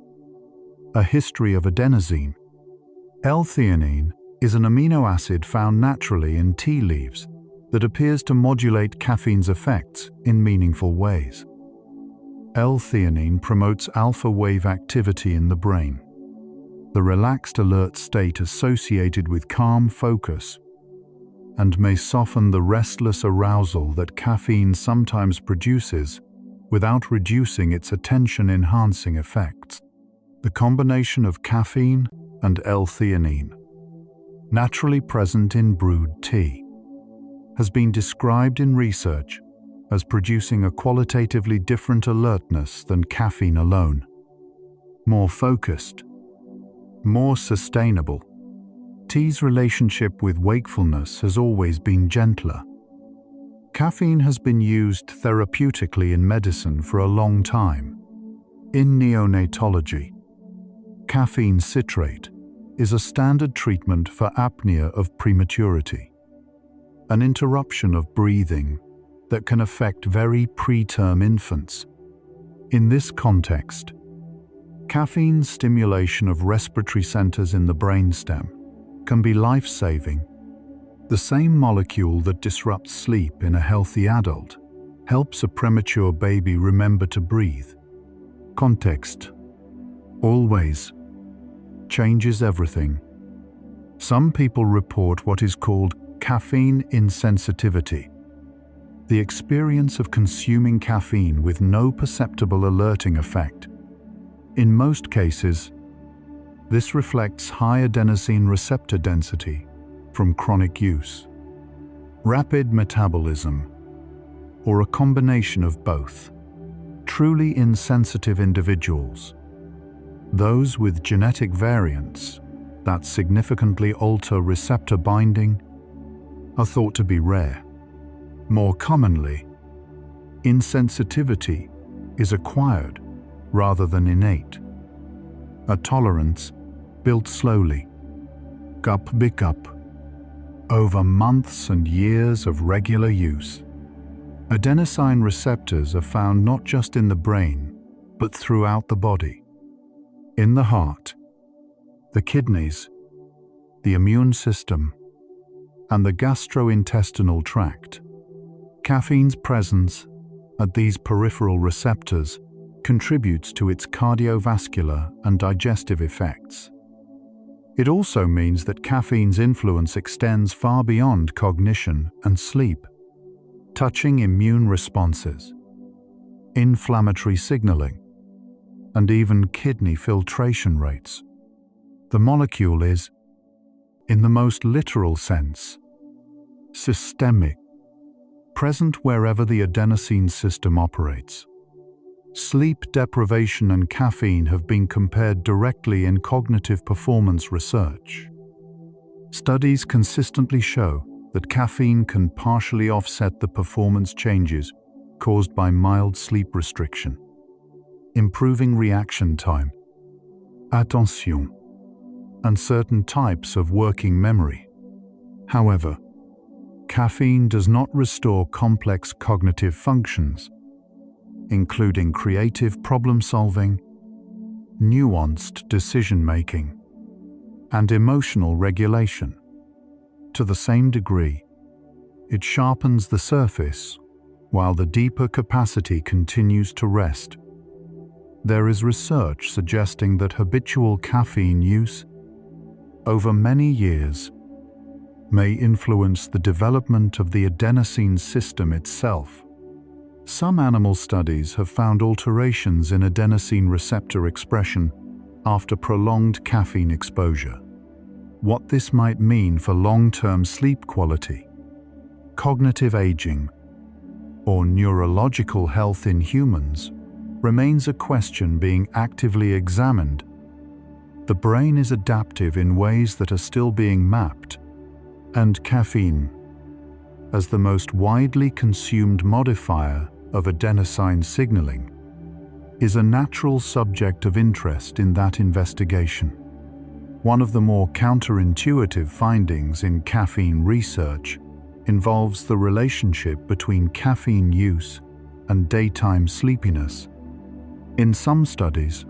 a history of adenosine. L-theanine is an amino acid found naturally in tea leaves that appears to modulate caffeine's effects in meaningful ways. L-theanine promotes alpha wave activity in the brain, the relaxed alert state associated with calm focus, and may soften the restless arousal that caffeine sometimes produces without reducing its attention-enhancing effects. The combination of caffeine and L-theanine, naturally present in brewed tea, has been described in research as producing a qualitatively different alertness than caffeine alone. More focused, more sustainable. Tea's relationship with wakefulness has always been gentler. Caffeine has been used therapeutically in medicine for a long time. In neonatology, caffeine citrate is a standard treatment for apnea of prematurity, an interruption of breathing that can affect very preterm infants. In this context, caffeine stimulation of respiratory centers in the brainstem can be life-saving. The same molecule that disrupts sleep in a healthy adult helps a premature baby remember to breathe. Context always changes everything. Some people report what is called caffeine insensitivity, the experience of consuming caffeine with no perceptible alerting effect. In most cases, this reflects high adenosine receptor density from chronic use, rapid metabolism, or a combination of both. Truly insensitive individuals, those with genetic variants that significantly alter receptor binding, are thought to be rare. More commonly, insensitivity is acquired rather than innate, a tolerance built slowly, cup by cup, over months and years of regular use. Adenosine receptors are found not just in the brain, but throughout the body. In the heart, the kidneys, the immune system, and the gastrointestinal tract. Caffeine's presence at these peripheral receptors contributes to its cardiovascular and digestive effects. It also means that caffeine's influence extends far beyond cognition and sleep, touching immune responses, inflammatory signaling, and even kidney filtration rates. The molecule is, in the most literal sense, systemic, present wherever the adenosine system operates. Sleep deprivation and caffeine have been compared directly in cognitive performance research. Studies consistently show that caffeine can partially offset the performance changes caused by mild sleep restriction, improving reaction time, attention, and certain types of working memory. However, caffeine does not restore complex cognitive functions, including creative problem-solving, nuanced decision-making, and emotional regulation. To the same degree, it sharpens the surface, while the deeper capacity continues to rest. There is research suggesting that habitual caffeine use, over many years, may influence the development of the adenosine system itself. Some animal studies have found alterations in adenosine receptor expression after prolonged caffeine exposure. What this might mean for long-term sleep quality, cognitive aging, or neurological health in humans remains a question being actively examined. The brain is adaptive in ways that are still being mapped, and caffeine, as the most widely consumed modifier of adenosine signaling, is a natural subject of interest in that investigation. One of the more counterintuitive findings in caffeine research involves the relationship between caffeine use and daytime sleepiness. In some studies,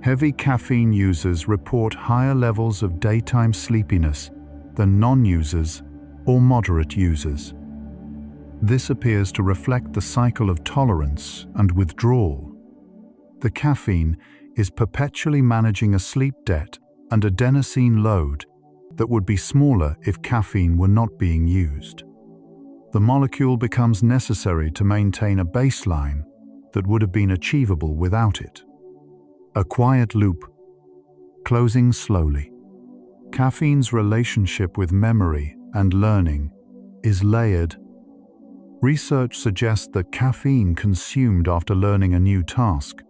heavy caffeine users report higher levels of daytime sleepiness than non-users or moderate users. This appears to reflect the cycle of tolerance and withdrawal. The caffeine is perpetually managing a sleep debt and adenosine load that would be smaller if caffeine were not being used. The molecule becomes necessary to maintain a baseline that would have been achievable without it. A quiet loop, closing slowly. Caffeine's relationship with memory and learning is layered. Research suggests that caffeine consumed after learning a new task,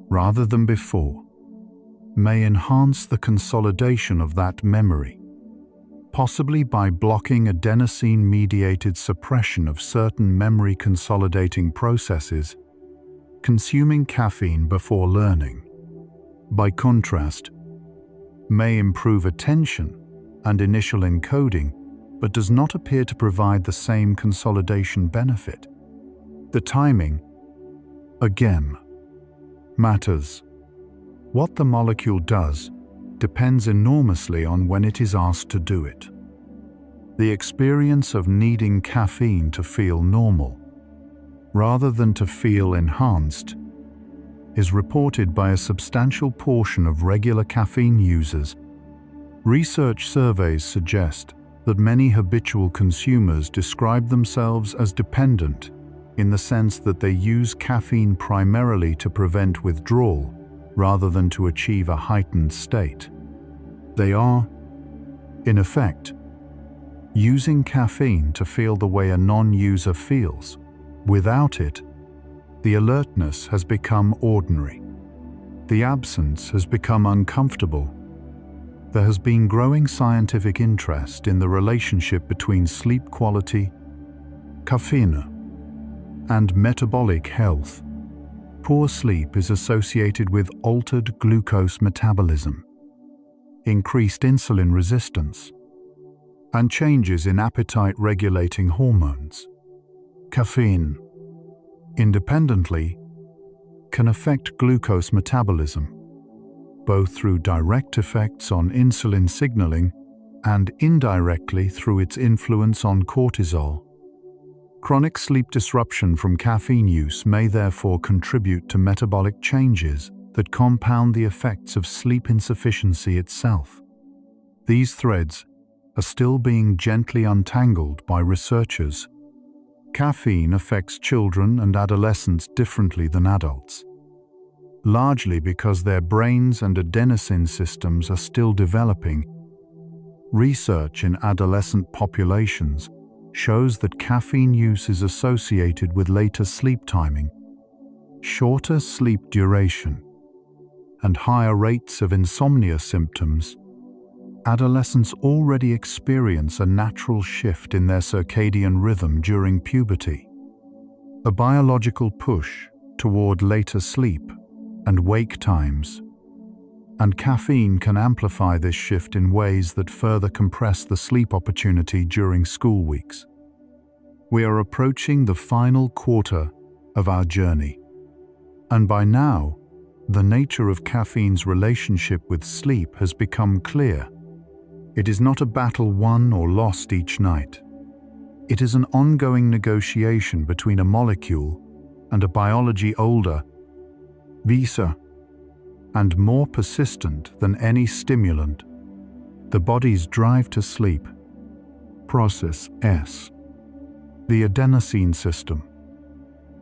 rather than before, may enhance the consolidation of that memory, possibly by blocking adenosine-mediated suppression of certain memory consolidating processes. Consuming caffeine before learning, by contrast, may improve attention and initial encoding, but does not appear to provide the same consolidation benefit. The timing, again, matters. What the molecule does depends enormously on when it is asked to do it. The experience of needing caffeine to feel normal, rather than to feel enhanced, is reported by a substantial portion of regular caffeine users. Research surveys suggest that many habitual consumers describe themselves as dependent in the sense that they use caffeine primarily to prevent withdrawal rather than to achieve a heightened state. They are, in effect, using caffeine to feel the way a non-user feels. Without it, the alertness has become ordinary. The absence has become uncomfortable. There has been growing scientific interest in the relationship between sleep quality, caffeine, and metabolic health. Poor sleep is associated with altered glucose metabolism, increased insulin resistance, and changes in appetite-regulating hormones. Caffeine, independently, can affect glucose metabolism, both through direct effects on insulin signaling and indirectly through its influence on cortisol. Chronic sleep disruption from caffeine use may therefore contribute to metabolic changes that compound the effects of sleep insufficiency itself. These threads are still being gently untangled by researchers. Caffeine affects children and adolescents differently than adults, largely because their brains and adenosine systems are still developing. Research in adolescent populations shows that caffeine use is associated with later sleep timing, shorter sleep duration, and higher rates of insomnia symptoms. Adolescents already experience a natural shift in their circadian rhythm during puberty, a biological push toward later sleep and wake times, and caffeine can amplify this shift in ways that further compress the sleep opportunity during school weeks. We are approaching the final quarter of our journey, and by now, the nature of caffeine's relationship with sleep has become clear. It is not a battle won or lost each night. It is an ongoing negotiation between a molecule and a biology older, wiser, and more persistent than any stimulant. The body's drive to sleep. Process S. The adenosine system,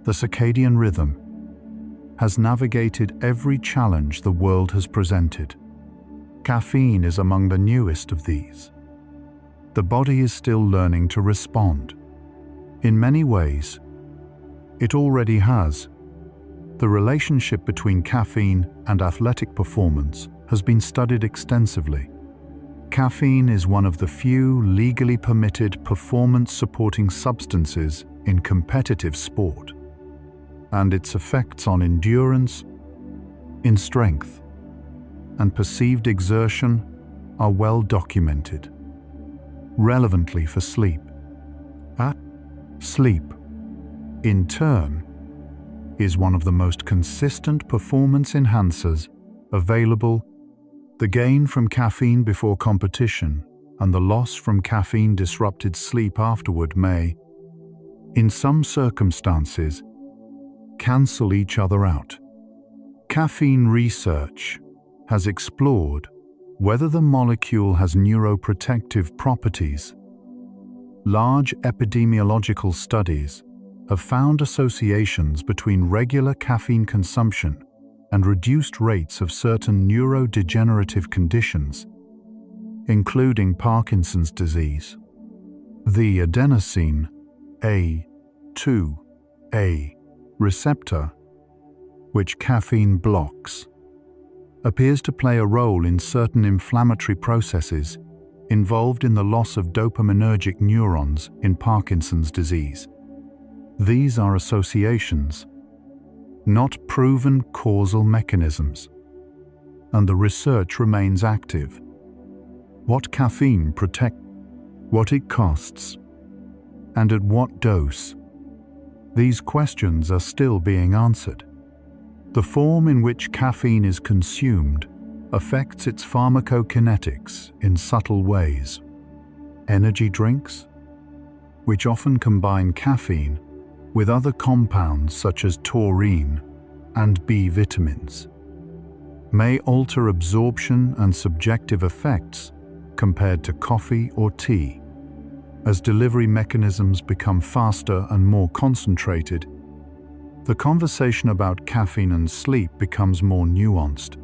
the circadian rhythm, has navigated every challenge the world has presented. Caffeine is among the newest of these. The body is still learning to respond. In many ways, it already has. The relationship between caffeine and athletic performance has been studied extensively. Caffeine is one of the few legally permitted performance-supporting substances in competitive sport, and its effects on endurance, in strength, and perceived exertion are well documented. Relevantly for sleep. Sleep, in turn, is one of the most consistent performance enhancers available. The gain from caffeine before competition and the loss from caffeine-disrupted sleep afterward may, in some circumstances, cancel each other out. Caffeine research has explored whether the molecule has neuroprotective properties. Large epidemiological studies have found associations between regular caffeine consumption and reduced rates of certain neurodegenerative conditions, including Parkinson's disease. The adenosine A2A receptor, which caffeine blocks, appears to play a role in certain inflammatory processes involved in the loss of dopaminergic neurons in Parkinson's disease. These are associations, not proven causal mechanisms, and the research remains active. What caffeine protects, what it costs, and at what dose? These questions are still being answered. The form in which caffeine is consumed affects its pharmacokinetics in subtle ways. Energy drinks, which often combine caffeine with other compounds such as taurine and B vitamins, may alter absorption and subjective effects compared to coffee or tea. As delivery mechanisms become faster and more concentrated, the conversation about caffeine and sleep becomes more nuanced.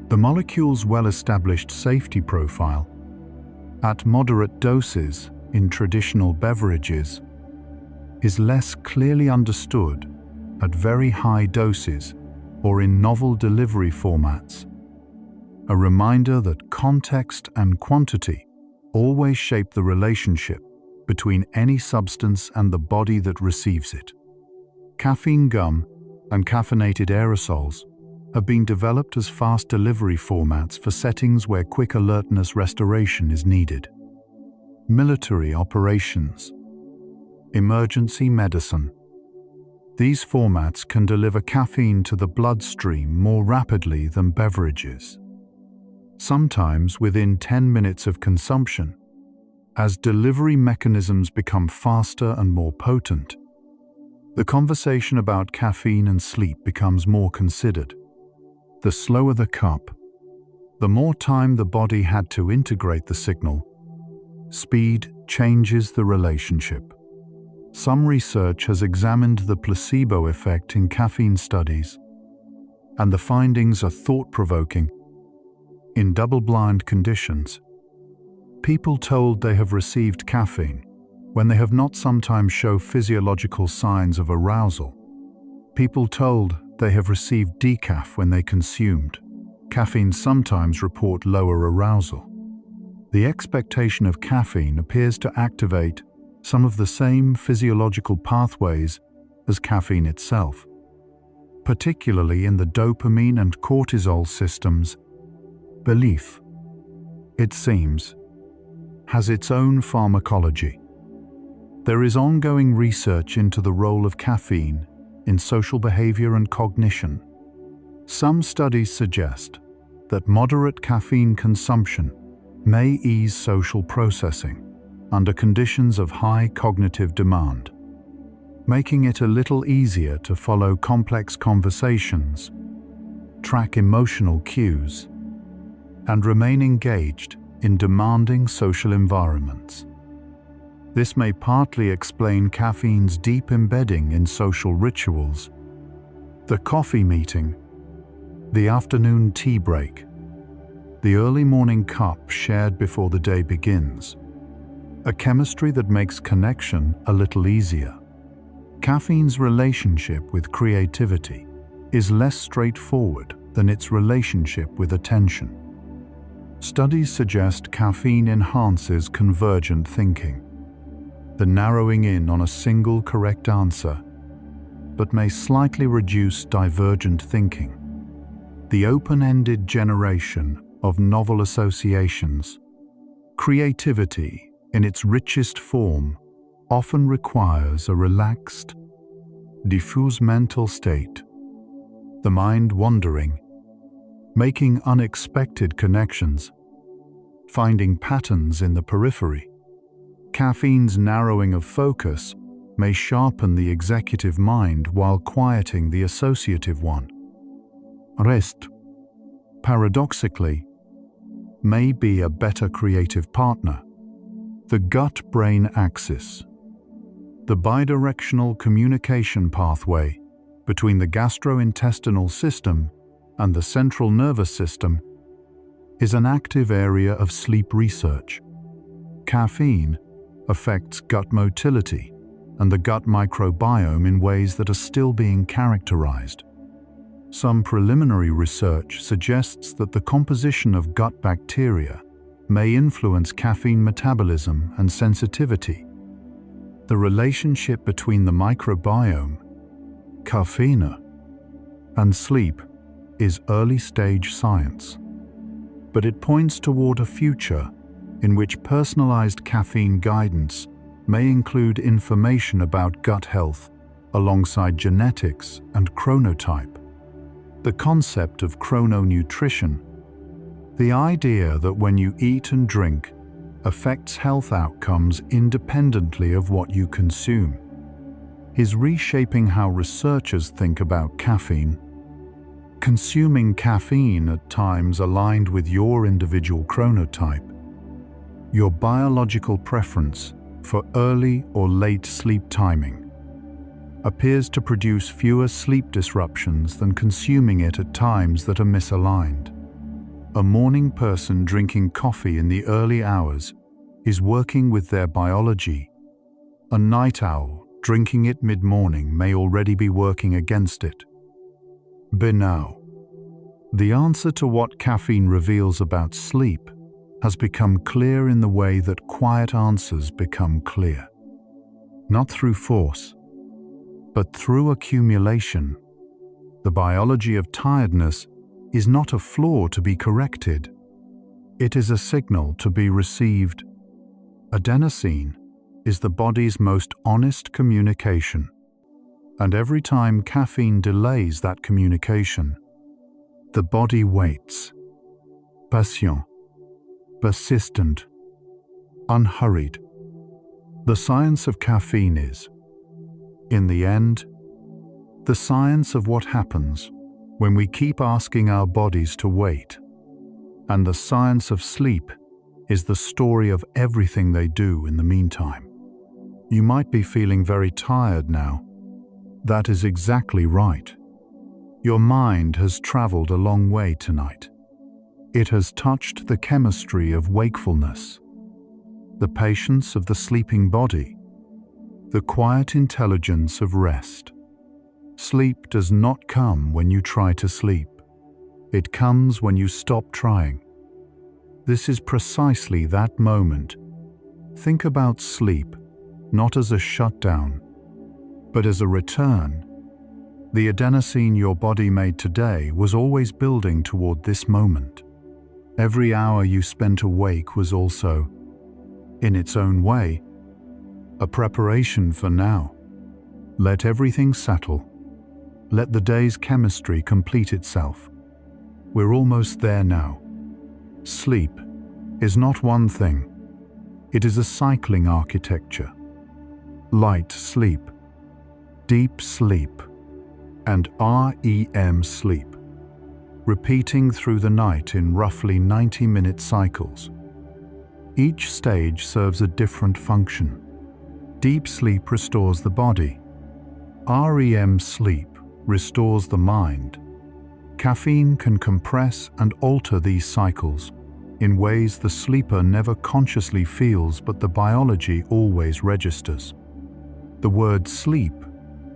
The molecule's well-established safety profile, at moderate doses in traditional beverages, is less clearly understood at very high doses or in novel delivery formats. A reminder that context and quantity always shape the relationship between any substance and the body that receives it. Caffeine gum and caffeinated aerosols have been developed as fast delivery formats for settings where quick alertness restoration is needed. Military operations, emergency medicine. These formats can deliver caffeine to the bloodstream more rapidly than beverages, sometimes within 10 minutes of consumption. As delivery mechanisms become faster and more potent, the conversation about caffeine and sleep becomes more considered. The slower the cup, the more time the body had to integrate the signal. Speed changes the relationship. Some research has examined the placebo effect in caffeine studies, and the findings are thought-provoking. In double-blind conditions, people told they have received caffeine when they have not sometimes show physiological signs of arousal. People told they have received decaf when they consumed caffeine sometimes report lower arousal. The expectation of caffeine appears to activate some of the same physiological pathways as caffeine itself, particularly in the dopamine and cortisol systems. Belief, it seems, has its own pharmacology. There is ongoing research into the role of caffeine in social behavior and cognition. Some studies suggest that moderate caffeine consumption may ease social processing under conditions of high cognitive demand, making it a little easier to follow complex conversations, track emotional cues, and remain engaged in demanding social environments. This may partly explain caffeine's deep embedding in social rituals. The coffee meeting, the afternoon tea break, the early morning cup shared before the day begins, a chemistry that makes connection a little easier. Caffeine's relationship with creativity is less straightforward than its relationship with attention. Studies suggest caffeine enhances convergent thinking, the narrowing in on a single correct answer, but may slightly reduce divergent thinking. the open-ended generation of novel associations. Creativity, in its richest form, often requires a relaxed, diffuse mental state, the mind wandering, making unexpected connections, finding patterns in the periphery. Caffeine's narrowing of focus may sharpen the executive mind while quieting the associative one. Rest, paradoxically, may be a better creative partner. The gut-brain axis, the bidirectional communication pathway between the gastrointestinal system and the central nervous system, is an active area of sleep research. Caffeine affects gut motility and the gut microbiome in ways that are still being characterized. Some preliminary research suggests that the composition of gut bacteria may influence caffeine metabolism and sensitivity. The relationship between the microbiome, caffeine, and sleep is early-stage science, but it points toward a future in which personalized caffeine guidance may include information about gut health alongside genetics and chronotype. The concept of chrononutrition, the idea that when you eat and drink affects health outcomes independently of what you consume, is reshaping how researchers think about caffeine. Consuming caffeine at times aligned with your individual chronotype, your biological preference for early or late sleep timing, appears to produce fewer sleep disruptions than consuming it at times that are misaligned. A morning person drinking coffee in the early hours is working with their biology. A night owl drinking it mid-morning may already be working against it. Now, the answer to what caffeine reveals about sleep has become clear in the way that quiet answers become clear. Not through force, but through accumulation. The biology of tiredness is not a flaw to be corrected. It is a signal to be received. Adenosine is the body's most honest communication, and every time caffeine delays that communication, the body waits. Patient, persistent, unhurried. The science of caffeine is, in the end, the science of what happens when we keep asking our bodies to wait. And the science of sleep is the story of everything they do in the meantime. You might be feeling very tired now. That is exactly right. Your mind has traveled a long way tonight. It has touched the chemistry of wakefulness, the patience of the sleeping body, the quiet intelligence of rest. Sleep does not come when you try to sleep. It comes when you stop trying. This is precisely that moment. Think about sleep not as a shutdown, but as a return. The adenosine your body made today was always building toward this moment. Every hour you spent awake was also, in its own way, a preparation for now. Let everything settle. Let the day's chemistry complete itself. We're almost there now. Sleep is not one thing. It is a cycling architecture. Light sleep, deep sleep, and REM sleep, repeating through the night in roughly 90-minute cycles. Each stage serves a different function. Deep sleep restores the body. REM sleep restores the mind. Caffeine can compress and alter these cycles in ways the sleeper never consciously feels, but the biology always registers. The word sleep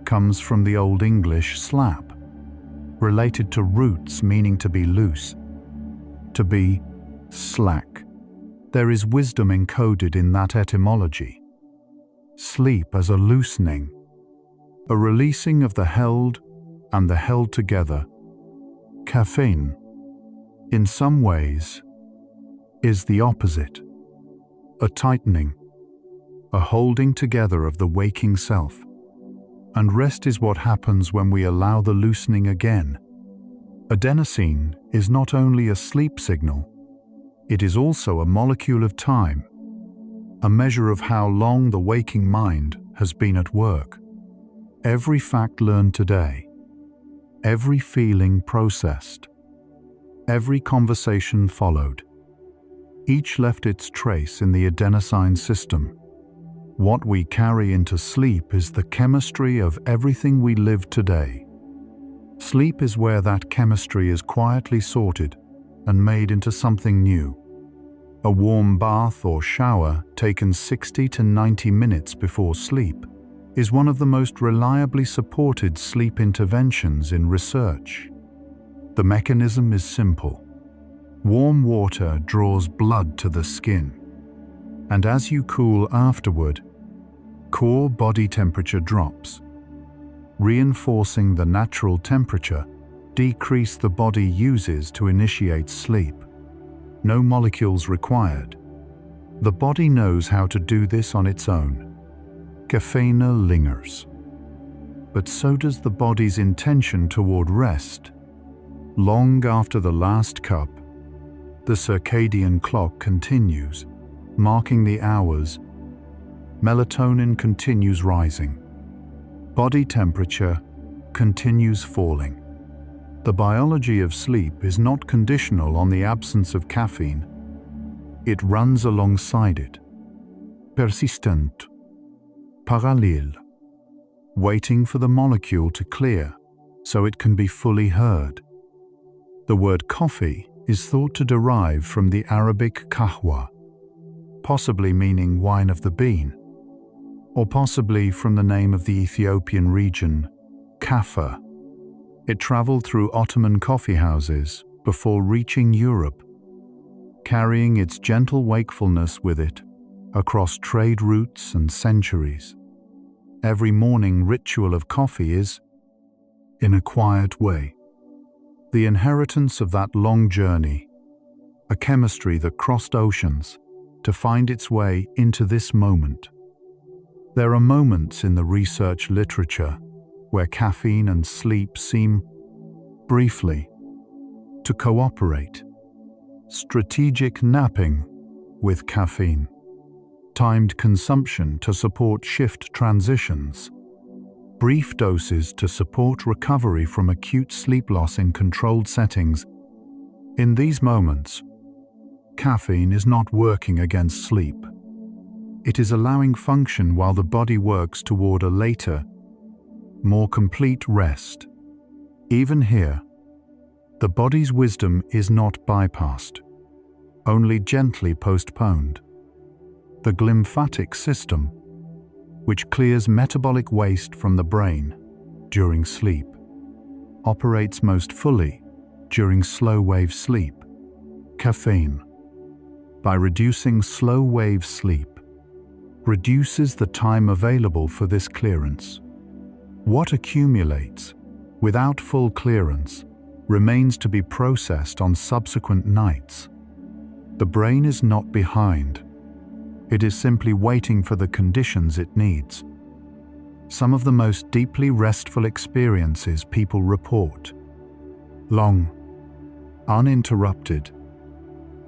comes from the Old English slap, related to roots meaning to be loose, to be slack. There is wisdom encoded in that etymology. Sleep as a loosening, a releasing of the held and the held together. Caffeine, in some ways, is the opposite. A tightening, a holding together of the waking self. And rest is what happens when we allow the loosening again. Adenosine is not only a sleep signal, it is also a molecule of time, a measure of how long the waking mind has been at work. Every fact learned today, every feeling processed, every conversation followed, each left its trace in the adenosine system. What we carry into sleep is the chemistry of everything we live today. Sleep is where that chemistry is quietly sorted and made into something new. A warm bath or shower taken 60 to 90 minutes before sleep is one of the most reliably supported sleep interventions in research. The mechanism is simple. Warm water draws blood to the skin, and as you cool afterward, core body temperature drops, reinforcing the natural temperature decrease the body uses to initiate sleep. No molecules required. The body knows how to do this on its own. Caffeine lingers. But so does the body's intention toward rest. Long after the last cup, the circadian clock continues, marking the hours. Melatonin continues rising. Body temperature continues falling. The biology of sleep is not conditional on the absence of caffeine. It runs alongside it. Persistent. Parallel. Waiting for the molecule to clear so it can be fully heard. The word coffee is thought to derive from the Arabic kahwa, possibly meaning wine of the bean, or possibly from the name of the Ethiopian region, Kaffa. It traveled through Ottoman coffee houses before reaching Europe, carrying its gentle wakefulness with it across trade routes and centuries. Every morning ritual of coffee is, in a quiet way, the inheritance of that long journey, a chemistry that crossed oceans to find its way into this moment. There are moments in the research literature where caffeine and sleep seem, briefly, to cooperate. Strategic napping with caffeine, timed consumption to support shift transitions, brief doses to support recovery from acute sleep loss in controlled settings. In these moments, caffeine is not working against sleep. It is allowing function while the body works toward a later, more complete rest. Even here, the body's wisdom is not bypassed, only gently postponed. The glymphatic system, which clears metabolic waste from the brain during sleep, operates most fully during slow-wave sleep. Caffeine, by reducing slow-wave sleep, reduces the time available for this clearance. What accumulates without full clearance remains to be processed on subsequent nights. The brain is not behind. It is simply waiting for the conditions it needs. Some of the most deeply restful experiences people report, long, uninterrupted,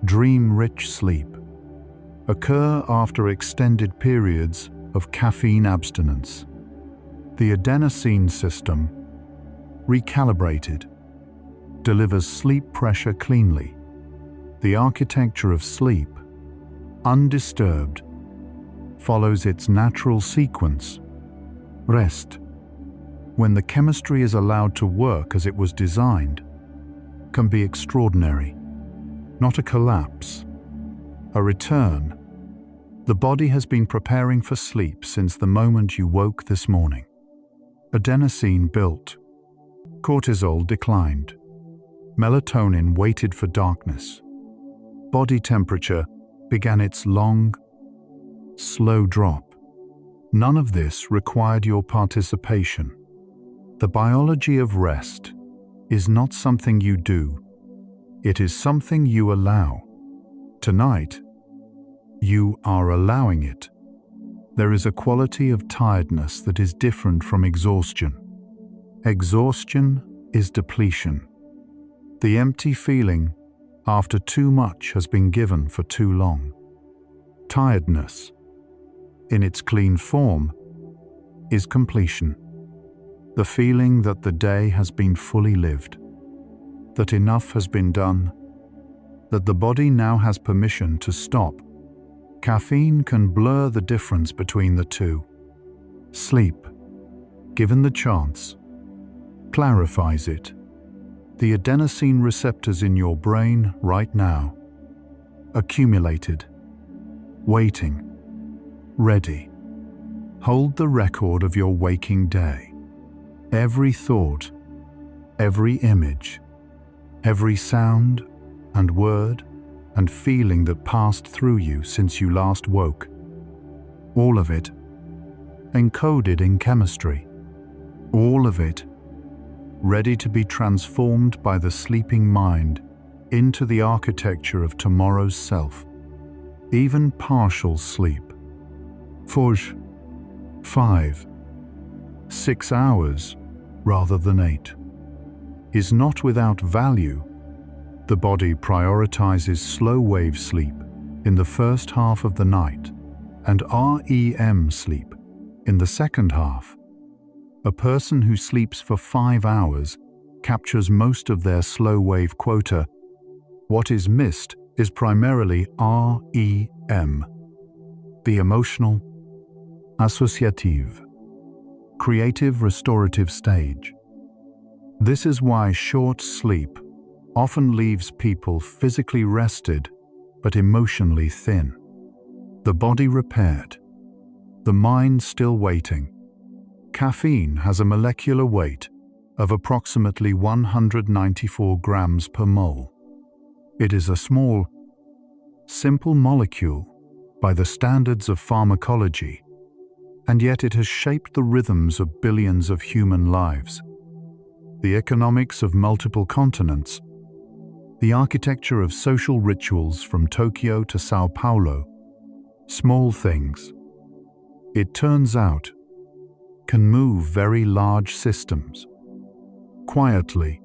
dream-rich sleep, occur after extended periods of caffeine abstinence. The adenosine system, recalibrated, delivers sleep pressure cleanly. The architecture of sleep, undisturbed, follows its natural sequence. Rest, when the chemistry is allowed to work as it was designed, can be extraordinary, not a collapse, a return. The body has been preparing for sleep since the moment you woke this morning. Adenosine built, cortisol declined, melatonin waited for darkness. Body temperature began its long, slow drop. None of this required your participation. The biology of rest is not something you do. It is something you allow. Tonight, you are allowing it. There is a quality of tiredness that is different from exhaustion. Exhaustion is depletion. The empty feeling after too much has been given for too long. Tiredness, in its clean form, is completion. The feeling that the day has been fully lived, that enough has been done, that the body now has permission to stop. Caffeine can blur the difference between the two. Sleep, given the chance, clarifies it. The adenosine receptors in your brain right now, accumulated, waiting, ready. Hold the record of your waking day. Every thought, every image, every sound and word and feeling that passed through you since you last woke. All of it encoded in chemistry. All of it ready to be transformed by the sleeping mind into the architecture of tomorrow's self. Even partial sleep. 4, 5, 6 hours rather than 8 is not without value. The body prioritizes slow-wave sleep in the first half of the night and REM sleep in the second half. A person who sleeps for 5 hours captures most of their slow-wave quota. What is missed is primarily REM, the emotional, associative, creative restorative stage. This is why short sleep often leaves people physically rested but emotionally thin. The body repaired, the mind still waiting. Caffeine has a molecular weight of approximately 194 grams per mole. It is a small, simple molecule by the standards of pharmacology, and yet it has shaped the rhythms of billions of human lives. The economics of multiple continents, the architecture of social rituals from Tokyo to Sao Paulo, small things, it turns out, can move very large systems. Quietly,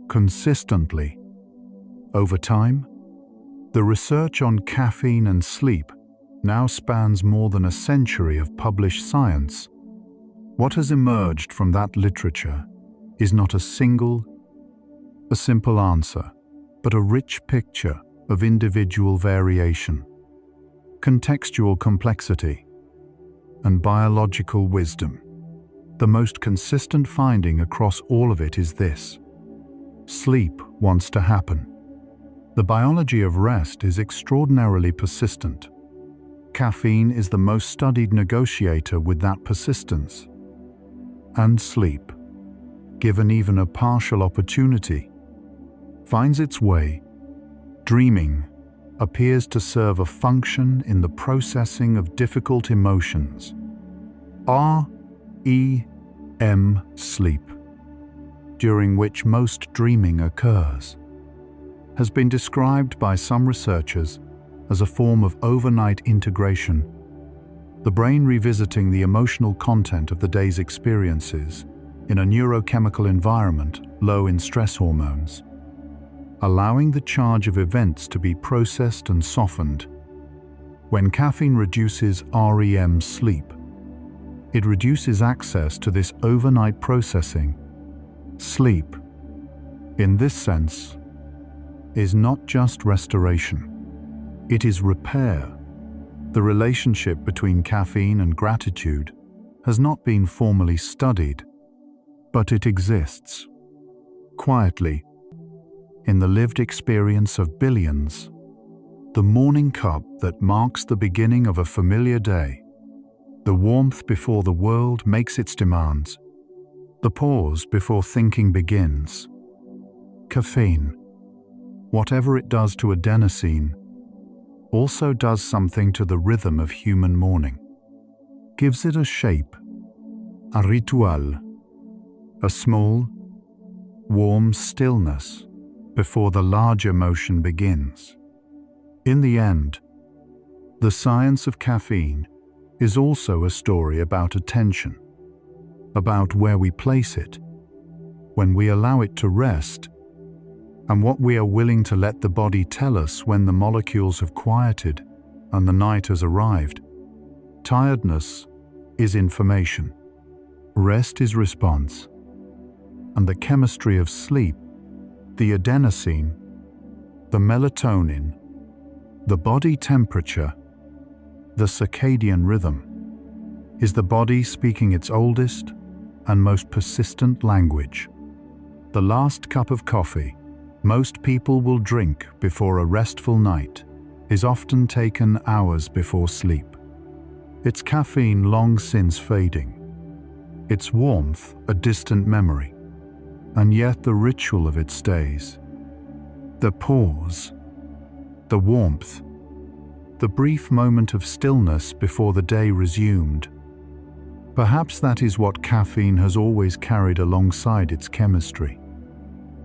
consistently, over time. The research on caffeine and sleep now spans more than a century of published science. What has emerged from that literature is not a simple answer, but a rich picture of individual variation, contextual complexity, and biological wisdom. The most consistent finding across all of it is this: sleep wants to happen. The biology of rest is extraordinarily persistent. Caffeine is the most studied negotiator with that persistence. And sleep, given even a partial opportunity, finds its way. Dreaming appears to serve a function in the processing of difficult emotions. REM sleep, during which most dreaming occurs, has been described by some researchers as a form of overnight integration, the brain revisiting the emotional content of the day's experiences in a neurochemical environment low in stress hormones, allowing the charge of events to be processed and softened. When caffeine reduces REM sleep, it reduces access to this overnight processing. Sleep, in this sense, is not just restoration. It is repair. The relationship between caffeine and gratitude has not been formally studied, but it exists, quietly, in the lived experience of billions. The morning cup that marks the beginning of a familiar day, the warmth before the world makes its demands, the pause before thinking begins. Caffeine, whatever it does to adenosine, also does something to the rhythm of human morning, gives it a shape, a ritual, a small, warm stillness before the larger motion begins. In the end, the science of caffeine is also a story about attention, about where we place it, when we allow it to rest, and what we are willing to let the body tell us when the molecules have quieted and the night has arrived. Tiredness is information, rest is response, and the chemistry of sleep, the adenosine, the melatonin, the body temperature, the circadian rhythm, is the body speaking its oldest and most persistent language. The last cup of coffee most people will drink before a restful night is often taken hours before sleep. Its caffeine long since fading, its warmth a distant memory, and yet the ritual of it stays. The pause, the warmth, the brief moment of stillness before the day resumed. Perhaps that is what caffeine has always carried alongside its chemistry.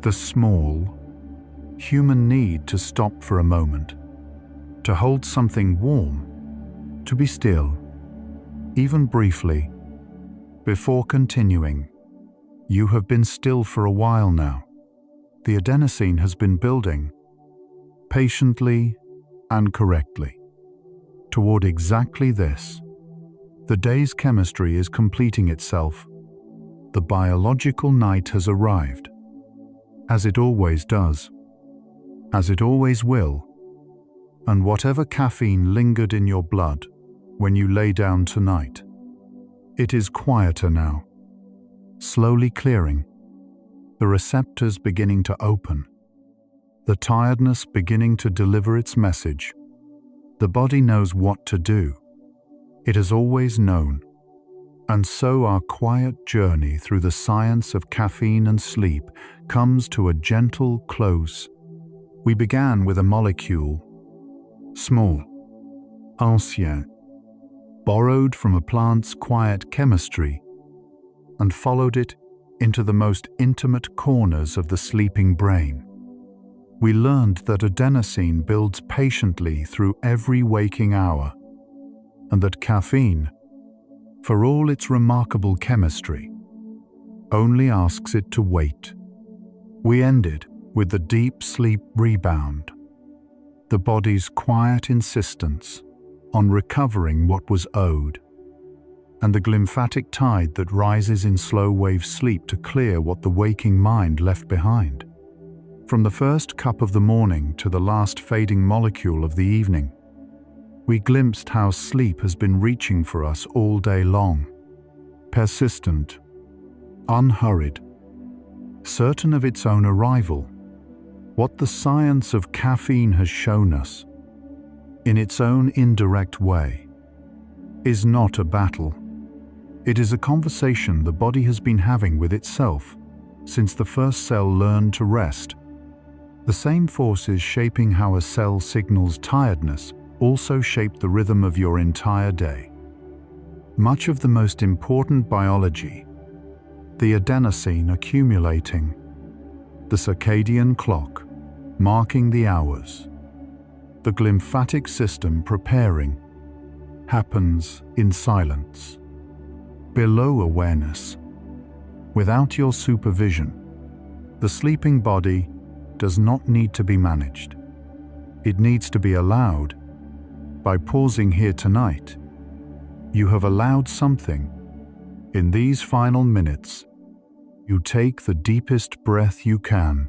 The small, human need to stop for a moment, to hold something warm, to be still, even briefly, before continuing. You have been still for a while now. The adenosine has been building, patiently and correctly, toward exactly this. The day's chemistry is completing itself. The biological night has arrived, as it always does, as it always will, and whatever caffeine lingered in your blood when you lay down tonight, it is quieter now, slowly clearing, the receptors beginning to open, the tiredness beginning to deliver its message. The body knows what to do. It has always known. And so our quiet journey through the science of caffeine and sleep comes to a gentle close. We began with a molecule, small, ancien, borrowed from a plant's quiet chemistry, and followed it into the most intimate corners of the sleeping brain. We learned that adenosine builds patiently through every waking hour, and that caffeine, for all its remarkable chemistry, only asks it to wait. We ended with the deep sleep rebound, the body's quiet insistence on recovering what was owed, and the glymphatic tide that rises in slow-wave sleep to clear what the waking mind left behind. From the first cup of the morning to the last fading molecule of the evening, we glimpsed how sleep has been reaching for us all day long, persistent, unhurried, certain of its own arrival. What the science of caffeine has shown us, in its own indirect way, is not a battle. It is a conversation the body has been having with itself since the first cell learned to rest. The same forces shaping how a cell signals tiredness also shape the rhythm of your entire day. Much of the most important biology, the adenosine accumulating, the circadian clock marking the hours, the glymphatic system preparing, happens in silence, below awareness, without your supervision. The sleeping body does not need to be managed. It needs to be allowed. By pausing here tonight, you have allowed something. In these final minutes, you take the deepest breath you can,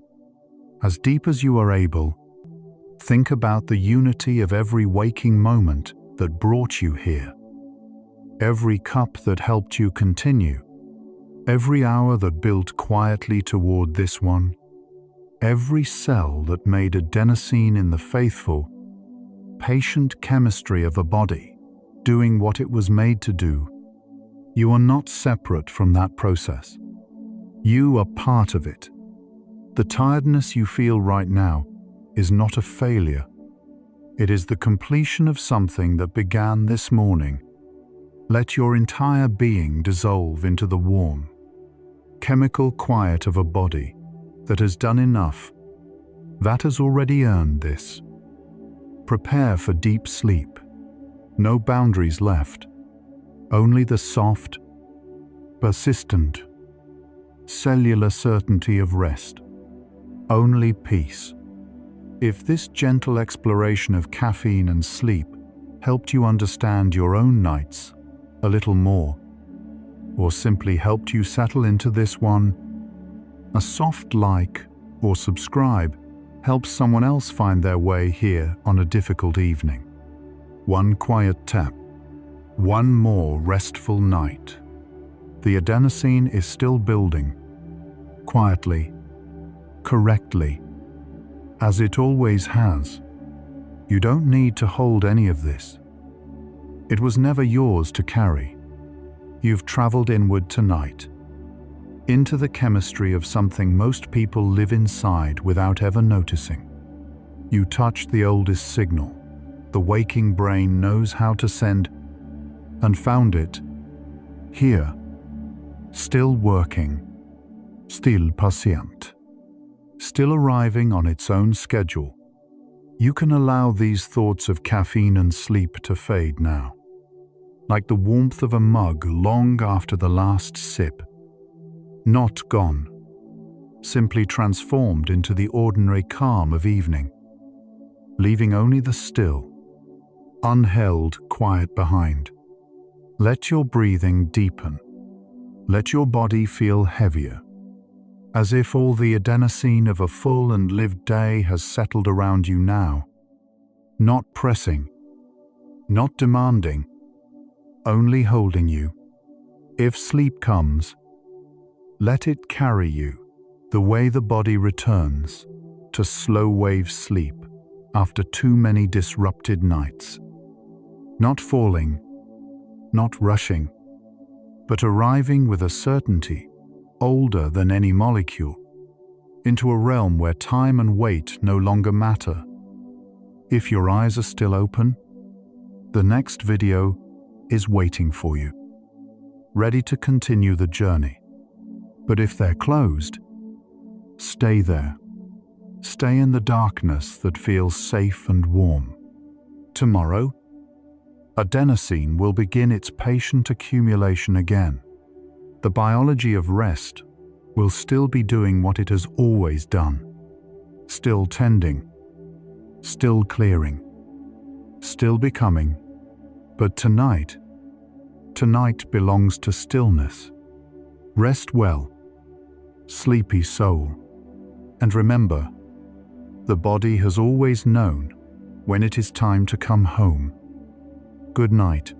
as deep as you are able. Think about the unity of every waking moment that brought you here, every cup that helped you continue, every hour that built quietly toward this one, every cell that made adenosine in the faithful, patient chemistry of a body doing what it was made to do. You are not separate from that process. You are part of it. The tiredness you feel right now is not a failure. It is the completion of something that began this morning. Let your entire being dissolve into the warm, chemical quiet of a body that has done enough, that has already earned this. Prepare for deep sleep. No boundaries left. Only the soft, persistent, cellular certainty of rest. Only peace. If this gentle exploration of caffeine and sleep helped you understand your own nights a little more, or simply helped you settle into this one, a soft like or subscribe helps someone else find their way here on a difficult evening. One quiet tap, one more restful night. The adenosine is still building, quietly, correctly, as it always has. You don't need to hold any of this. It was never yours to carry. You've traveled inward tonight, into the chemistry of something most people live inside without ever noticing. You touched the oldest signal the waking brain knows how to send, and found it here, still working, still patient, still arriving on its own schedule. You can allow these thoughts of caffeine and sleep to fade now, like the warmth of a mug long after the last sip. Not gone, simply transformed into the ordinary calm of evening, leaving only the still, unheld quiet behind. Let your breathing deepen. Let your body feel heavier, as if all the adenosine of a full and lived day has settled around you now. Not pressing, not demanding, only holding you. If sleep comes, let it carry you the way the body returns to slow wave sleep after too many disrupted nights. Not falling, not rushing, but arriving with a certainty older than any molecule, into a realm where time and weight no longer matter. If your eyes are still open, the next video is waiting for you, ready to continue the journey. But if they're closed, stay there. Stay in the darkness that feels safe and warm. Tomorrow, adenosine will begin its patient accumulation again. The biology of rest will still be doing what it has always done. Still tending, still clearing, still becoming. But tonight belongs to stillness. Rest well, sleepy soul. And remember, the body has always known when it is time to come home. Good night.